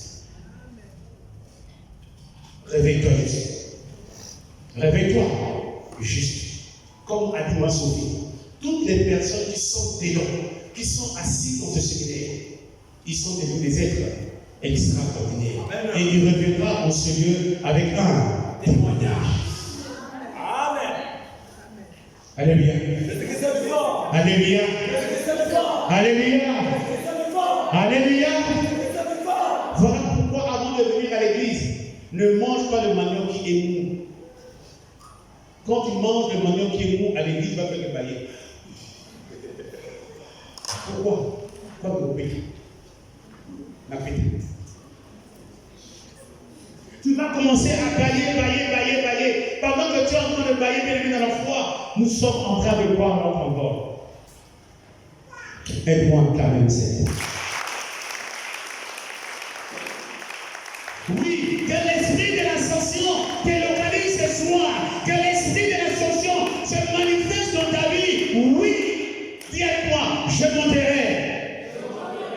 Réveille-toi juste. Réveille-toi juste. Comme a dit moi Sophie, toutes les personnes qui sont dedans, qui sont assis dans ce séminaire, ils sont devenus des êtres extraordinaires. Et il reviendra en ce lieu avec un témoignage. Amen. Alléluia. Alléluia. Alléluia. Alléluia. Voilà pourquoi avant de venir à l'église, ne mange pas le manioc qui est mou. Quand tu manges le manioc qui est mou à l'église, tu vas faire le bailler. Pourquoi? Pourquoi vous payez? Tu vas commencer à bailler. Pendant que tu es en train de bailler, bien dans la foi, nous sommes en train de boire notre envol. Aide-moi quand même, Seigneur. Oui, que l'esprit de l'ascension te localise ce soir. Que l'esprit de l'ascension se manifeste dans ta vie. Oui, dis avec moi, je monterai.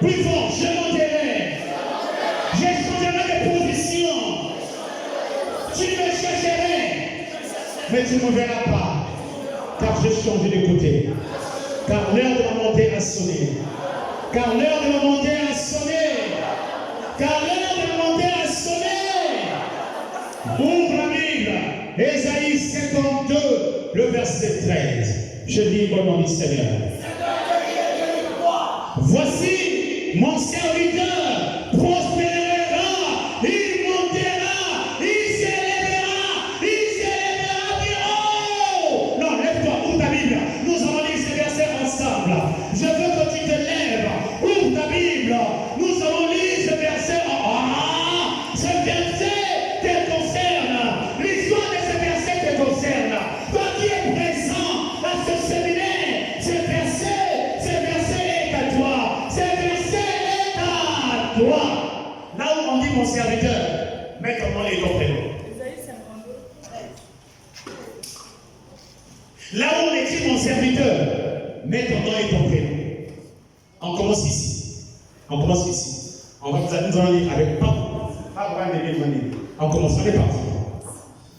Plus fort, je monterai. Je changerai de position. Tu me chercherais, mais tu ne me verras pas. Car j'ai changé de côté. Car l'heure de ma montée a sonné. Car l'heure de ma montée a sonné. Car l'heure de ma montée a sonné. Ouvre la Bible. Ésaïe 52, le verset 13. Je dis au nom du Seigneur. Voici mon serviteur prospérera. Il montera. Il s'élèvera. Bien haut. Non, lève-toi. Ouvre ta Bible. Nous allons lire ces versets ensemble. Je veux que tu te lèves. Ouvre ta Bible. Nous allons lire ce verset. Ce verset te concerne. L'histoire de ce verset te concerne. Toi qui es présent à ce séminaire, ce verset est à toi. Ce verset est à toi. Là où on dit mon serviteur, mets ton nom et ton prénom. Là où on écrit mon serviteur, mets ton nom et ton prénom. On commence ici. On va nous allons lire avec pas on commence, on est parti.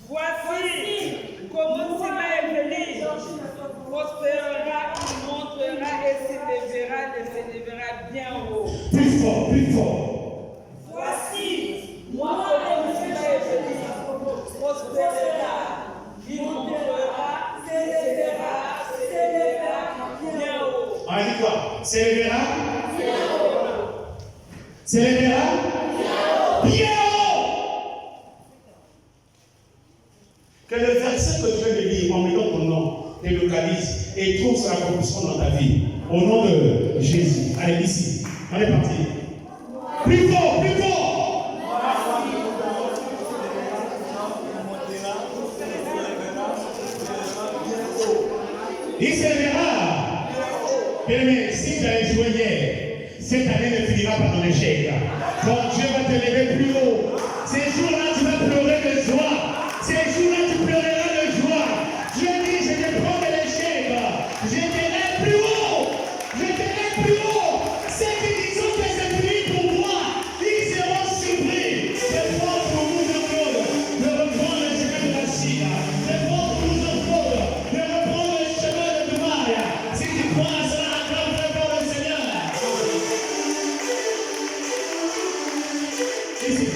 Voici comment cela est venu. Prospérera, il montera et s'élèvera bien haut. Plus fort. Voici comment cela est venu. Prospérera, il montera, s'élèvera bien haut. On a dit quoi? S'élèvera bien haut. Que le verset que tu viens de lire en mettant ton nom te corruption dans ta vie. Au nom de Jésus. Allez, ici. On est parti. Plus fort, plus fort. Il se lèvera. Bien-aimé, si tu as échoué hier, cette année ne finira pas ton échec. Quand Dieu va te lever plus haut, ces jours-là, tu vas pleurer de joie. Ces jours-là, tu pleureras de joie. Dieu dit, je te prends de l'échec. Je te lève plus haut. Je te lève plus haut. Ceux qui disent que c'est fini pour moi, ils seront surpris. C'est fort pour nous encore de reprendre le chemin de la Chine. C'est fort pour nous encore de reprendre le chemin de Dubaï. Si tu crois à cela, acclame très fort le Seigneur. Ici.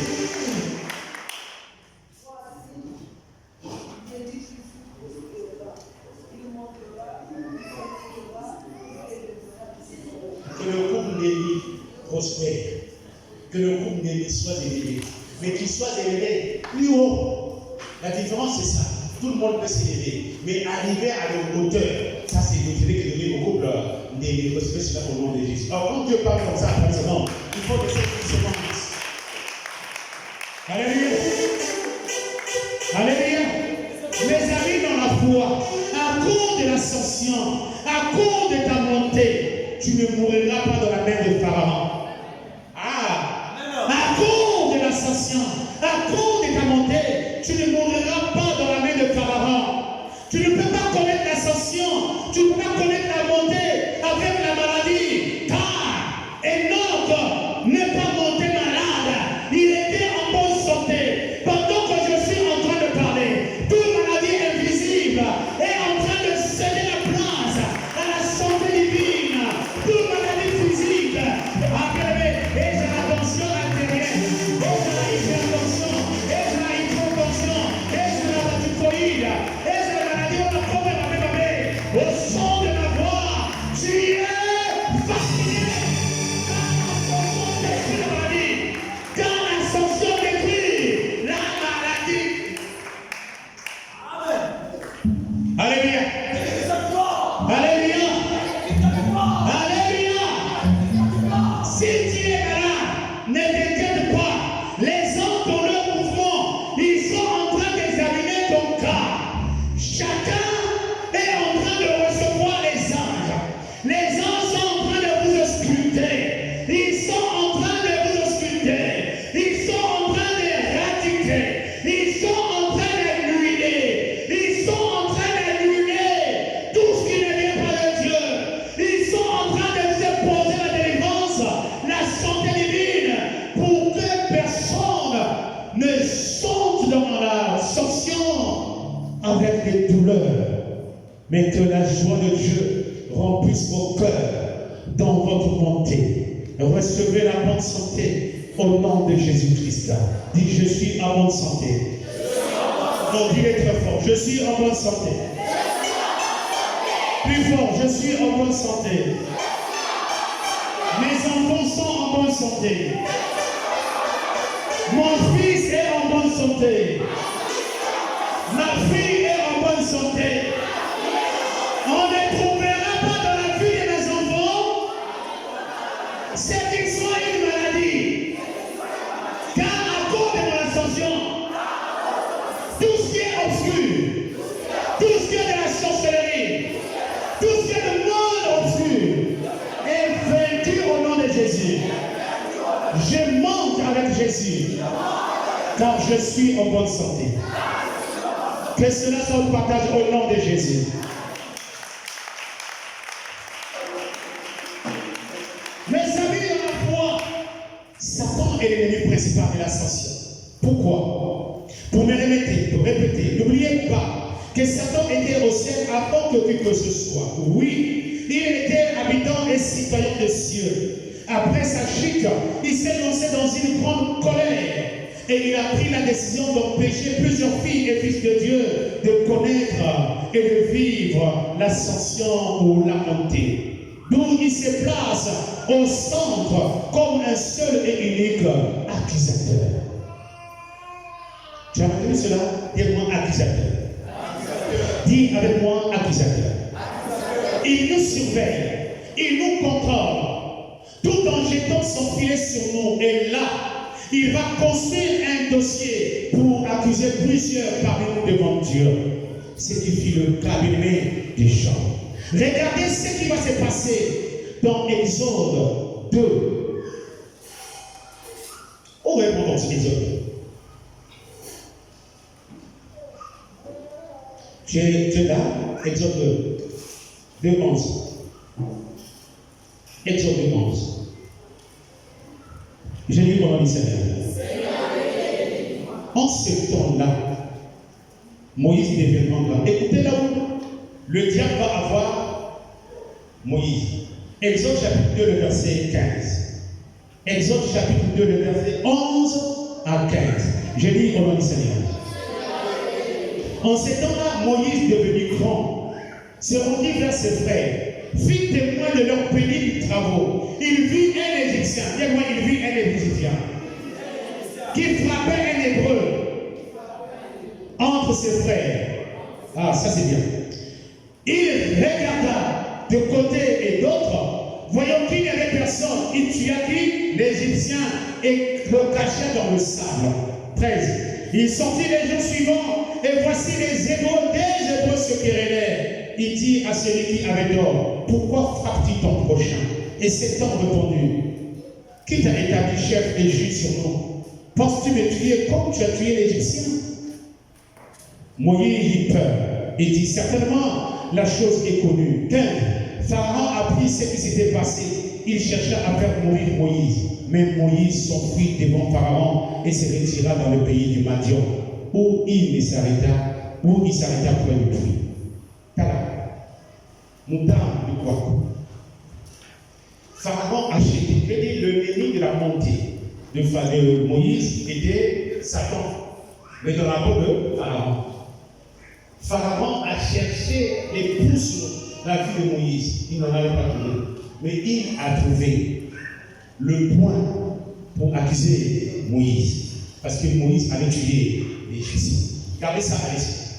Que le couple Némi prospère, que le couple Némi soit élevé, mais qu'il soit élevé plus haut. La différence c'est ça. Tout le monde peut s'élever, mais arriver à la hauteur, ça c'est motivé que donner au couple Némi prospère, c'est là au nom de Jésus. Alors quand Dieu parle comme ça, forcément, il faut que cette vie se commence. Alléluia. Alléluia. Mes amis dans la foi, à cause de l'ascension, à cause de ta montée, tu ne mourras pas dans la main de Pharaon. À cause de l'ascension, à cause de ta montée, tu ne mourras pas dans la main de Pharaon. Tu ne peux pas connaître l'ascension, tu ne peux pas connaître la montée avec la maladie. Car Enoch n'est pas monté malade, il était en bonne santé. Pendant que je suis en train de parler, toute maladie invisible est en train de céder la place à la santé divine. Toute maladie physique, et j'ai la tension artérielle, et j'ai la hypertension, et j'ai la hypotension, et j'ai la typhoïde, et j'ai la maladie de la pauvre et au son de ma voix, tu es fasciné. Quand l'ascension détruit la maladie. Alléluia. Alléluia. Alléluia. Si tu es malade, ne t'inquiète pas. Les hommes dans leur mouvement, ils sont en train d'examiner ton cas. Chacun est en train de recevoir les anges. Les anges sont en train de vous ausculter. Ils sont en train de vous ausculter. Ils sont en train d'éradiquer. Ils sont en train d'annuler. Ils sont en train d'annuler tout ce qui ne vient pas de Dieu. Ils sont en train de vous imposer la délivrance, la santé divine, pour que personne ne saute dans la sanction avec des douleurs, mais que la joie de Dieu remplisse vos cœurs dans votre montée. Recevez la bonne santé au nom de Jésus-Christ. Dis, je suis en bonne santé. Non, dis-le très fort. Je suis en bonne santé. Plus fort, je suis en bonne santé. Mes enfants sont en bonne santé. Mon fils est en bonne santé. Ma fille est en bonne santé. On ne trouvera pas dans la vie de mes enfants c'est qu'ils soient une maladie. Car à cause de mon ascension, tout ce qui est obscur, tout ce qui est de la sorcellerie, tout ce qui est de monde obscur est vaincu au nom de Jésus. Je monte avec Jésus, car je suis en bonne santé. Que cela soit partagé au nom de Jésus. Mes amis dans la foi, Satan est l'ennemi principal de l'ascension. Pourquoi? Pour me répéter, n'oubliez pas que Satan était au ciel avant que quelque chose soit. Oui, il était habitant et citoyen des cieux. Après sa chute, il s'est lancé dans une grande colère. Et il a pris la décision d'empêcher plusieurs filles et fils de Dieu de connaître et de vivre l'ascension ou la montée. D'où il se place au centre comme un seul et unique accusateur. Tu as entendu cela? Dis-moi accusateur. Dis avec moi accusateur. Il nous surveille, il nous contrôle, tout en jetant son filet sur nous. Et là, il va construire un dossier pour accuser plusieurs parmi nous devant Dieu. C'est qui fit le cabinet des gens. Regardez ce qui va se passer dans Exode 2. Où est mon Exode? Tu es là, Exode 2, 11. Exode 2, 11. Je lis mon ami Seigneur. En ce temps-là, Moïse devient grand. Écoutez là-haut, le diable va avoir Moïse. Exode chapitre 2, le verset 15. Exode chapitre 2, le verset 11 à 15. Je lis au nom du Seigneur. En ce temps-là, Moïse, devenu grand, se rendit vers ses frères, fit témoin de leurs pénibles travaux. Il vit un Égyptien. Dis-moi, il vit un Égyptien qui frappait un Hébreu entre ses frères. Ah, ça c'est bien. Il regarda de côté et d'autre, voyant qu'il n'y avait personne, il tua qui? L'Égyptien, et le cacha dans le sable. 13. Il sortit les jours suivants, et voici les Hébreux, des Hébreux se querellaient. Il dit à celui qui avait d'or, pourquoi frappes-tu ton prochain? Et cet homme répondit, qui t'a établi chef et juge sur nous? Penses-tu me tuer comme tu as tué l'Égyptien? Moïse eut peur et dit, certainement la chose est connue. Quand Pharaon apprit ce qui s'était passé, il chercha à faire mourir Moïse. Mais Moïse s'enfuit devant Pharaon et se retira dans le pays du Madian, où il s'arrêta près du puits. Voilà. Moutard de quoi? Pharaon a jeté, l'ennemi de la montée de Moïse était Satan, mais dans la peau de Pharaon. Pharaon a cherché les pouces la vie de Moïse. Il n'en avait pas trouvé. Mais il a trouvé le point pour accuser Moïse. Parce que Moïse avait tué les Égyptiens. Regardez ça à l'esprit.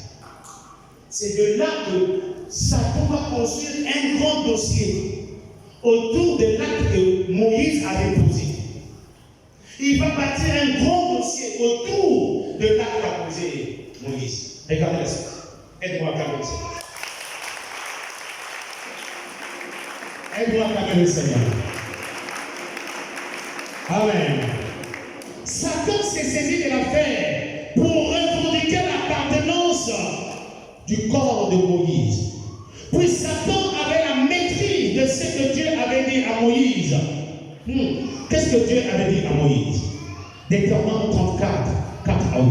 C'est de là que Satan va construire un grand dossier autour de l'acte que Moïse avait posé. Il va bâtir un grand dossier autour de l'acte qu'a posé Moïse. Regardez la suite. Aide-moi à calmer le Seigneur. Aide-moi à calmer le Seigneur. Amen. Satan s'est saisi de l'affaire pour revendiquer l'appartenance du corps de Moïse. Puis Satan avait la maîtrise de ce que Dieu avait dit à Moïse. Qu'est-ce que Dieu avait dit à Moïse? Deutéronome 34, 4 à 8.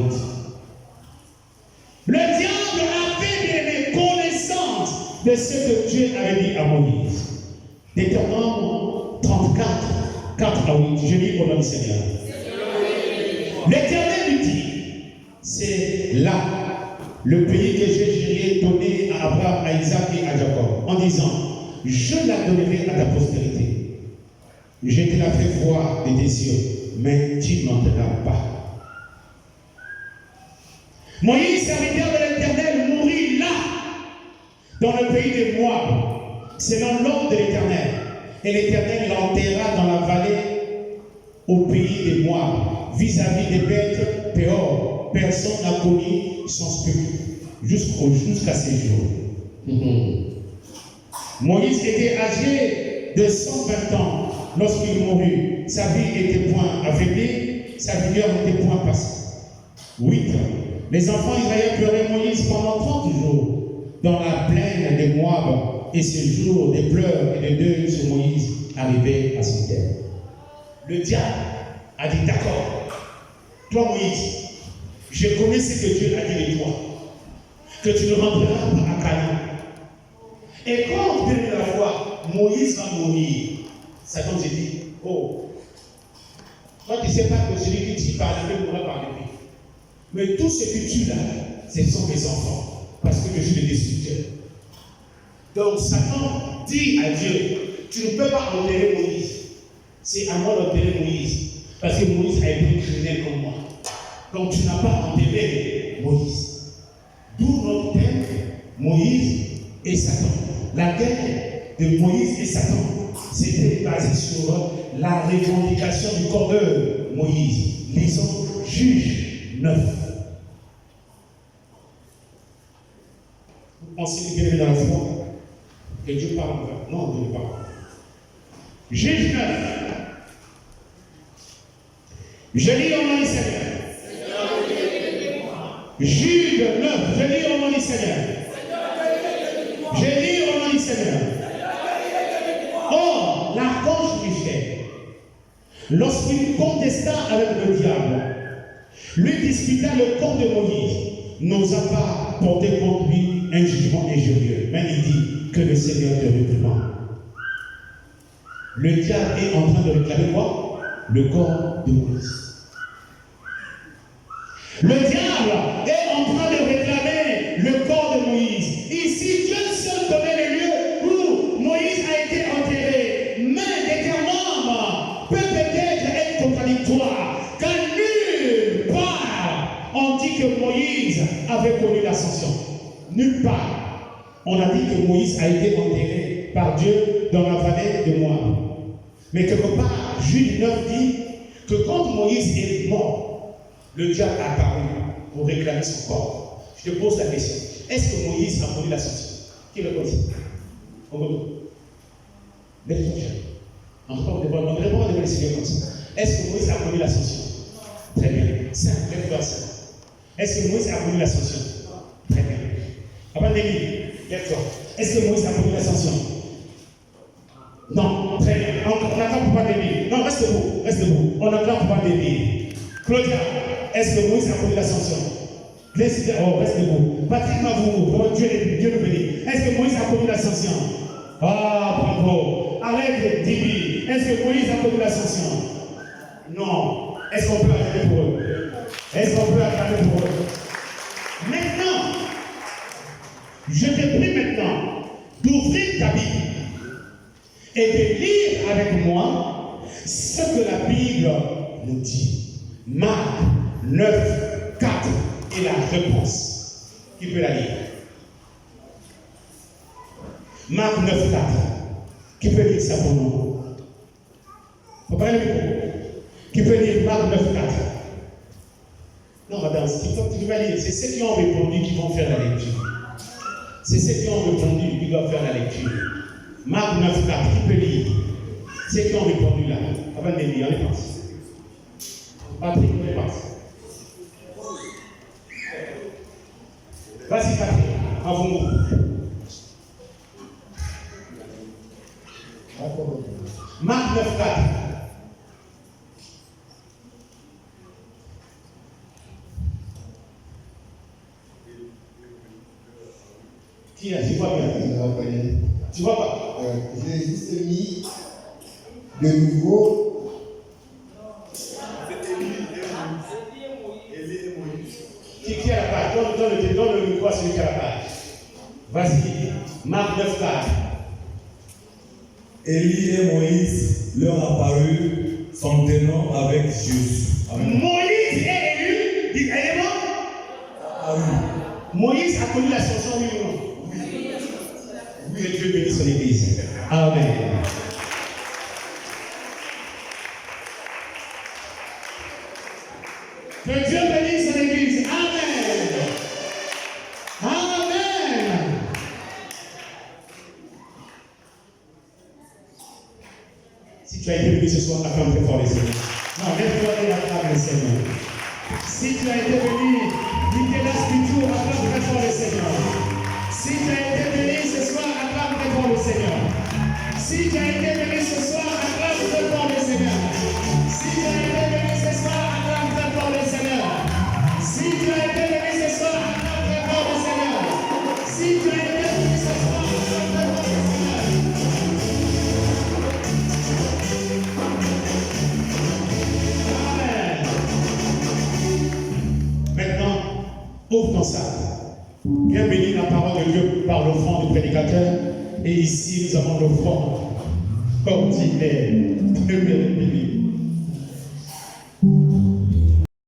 Le diable avait bien connaissance de ce que Dieu avait dit à Moïse. Deutéronome 34, 4 à 8. Je lis au nom du Seigneur. L'Éternel lui dit, c'est là le pays que j'ai donné à Abraham, à Isaac et à Jacob, en disant, je la donnerai à ta postérité. Je te la fais voir de tes yeux, mais tu n'entreras pas. Moïse, serviteur de l'Éternel, mourut là, dans le pays de Moab, selon l'ordre de l'Éternel. Et l'Éternel l'enterra dans la vallée au pays de Moab, vis-à-vis des bêtes Péor. Personne n'a connu son spectre jusqu'à ces jours. Moïse était âgé de 120 ans lorsqu'il mourut. Sa vie était point affaiblie, sa vigueur n'était point passée. 8. Les enfants israéliens pleuraient Moïse pendant 30 jours dans la plaine de Moab, et ce jour de pleurs et de deuil sur Moïse arrivaient à son terme. Le diable a dit, d'accord, toi Moïse, je connais ce que Dieu a dit de toi, que tu ne rentreras pas à Canaan. Et quand de la fois Moïse va mourir, Satan s'est dit, oh, toi tu ne sais pas que celui qui tue par l'épée mourra par l'épée. Mais tout ce que tu as, ce sont mes enfants, parce que je suis le destructeur. Donc Satan dit à Dieu, tu ne peux pas enterrer Moïse. C'est à moi d'enterrer Moïse. Parce que Moïse a été criminel comme moi. Donc tu n'as pas enterré Moïse. D'où notre thème, Moïse et Satan. La guerre de Moïse et Satan, c'était basé sur la revendication du corps de Moïse. Lisons Juge 9. Vous pensez que bien dans la foi que Dieu parle? Non, Dieu ne parle pas. Juge 9. Je lis au nom du Seigneur. Juge 9. Je lis au nom du Seigneur. Je lis au nom du Seigneur. Or, l'archange Michel, lorsqu'il contesta avec le diable, lui disputa le corps de Moïse, n'osa pas porter contre lui un jugement injurieux. Mais il dit que le Seigneur te réprime. Le diable est en train de réclamer quoi? Le corps de Moïse. Le diable est en train de réclamer le corps de Moïse. Ici, Dieu seul connaît le lieu où Moïse a été enterré. Mais d'éternel peut peut-être être contradictoire. Car nulle part on dit que Moïse avait connu l'ascension. Nulle part. On a dit que Moïse a été enterré par Dieu dans la vallée de Moab. Mais quelque part, Juge 9 dit que quand Moïse est mort, le diable a apparu pour réclamer son corps. Je te pose la question. Est-ce que Moïse a connu l'ascension? Qui le connaît? On retourne. Lève ton chien. On répond devant le Seigneur comme ça. Est-ce que Moïse a connu l'ascension? Très bien. 5, lève-toi 5. Est-ce que Moïse a connu l'ascension? Très bien. Papa Némi, lève-toi. Est-ce que Moïse a connu l'ascension? Non, très bien. On attend pour pas Némi. Non, reste debout. Reste debout. On attend pour pas Némi. Claudia, est-ce que Moïse a connu l'ascension? Reste debout. Patrick Mavou, Dieu nous bénit. Est-ce que Moïse a connu l'ascension? Ah, bravo. Arrête, Dibi. Est-ce que Moïse a connu l'ascension? Non. Est-ce qu'on peut acclamer pour eux? Est-ce qu'on peut acclamer pour eux? Maintenant, je te prie maintenant d'ouvrir ta Bible et de lire avec moi ce que la Bible nous dit. Marc 9, 4 est la réponse. Qui peut la lire? Marc 9, 4. Qui peut lire ça pour nous? Faut pas le micro. Qui peut lire Marc 9, 4? Non, madame, tu vas lire. C'est ceux qui ont répondu qui vont faire la lecture. C'est ceux qui ont répondu qui doivent faire la lecture. Marc 9, 4. Qui peut lire? Ceux qui ont répondu là. Avant de lire, on est parti. Patrick, on est parti. Vas-y, Patrick, à vous. Marc 9, 4. Qui a dit quoi bien? Tu vois pas? J'ai juste mis de nouveau. Qui a la page? Donne le micro à celui qui a la page. Vas-y. Marc 9, 4. Élie et Moïse leur apparurent s'en tenant avec Jésus. Amen. Moïse est élu. Dit élément. Ah oui. Moïse a connu l'ascension, oui ou non? Oui. Oui, et Dieu bénit son église. Amen. Que Dieu bénisse son église. Amen. Amen. Si tu as été béni ce soir, acclame très fort les Seigneurs. Non, lève-toi et acclame les Seigneurs. Si tu as été béni, Nicolas Pitou, acclame très fort les Seigneurs. Si tu as été béni ce soir, acclame très fort le Seigneur. Si tu as été béni ce soir, acclame très fort le Seigneur. Si tu as été béni ce soir, acclame très fort le Seigneur. Si tu as été béni ce soir, acclame très fort le Seigneur. Si tu as été béni ce soir, acclame très fort le Seigneur. Amen. Maintenant, ouvre ton sac. Viens bénir la parole de Dieu par l'offrande du prédicateur. Et ici, nous avons l'offrande ordinaire de béni.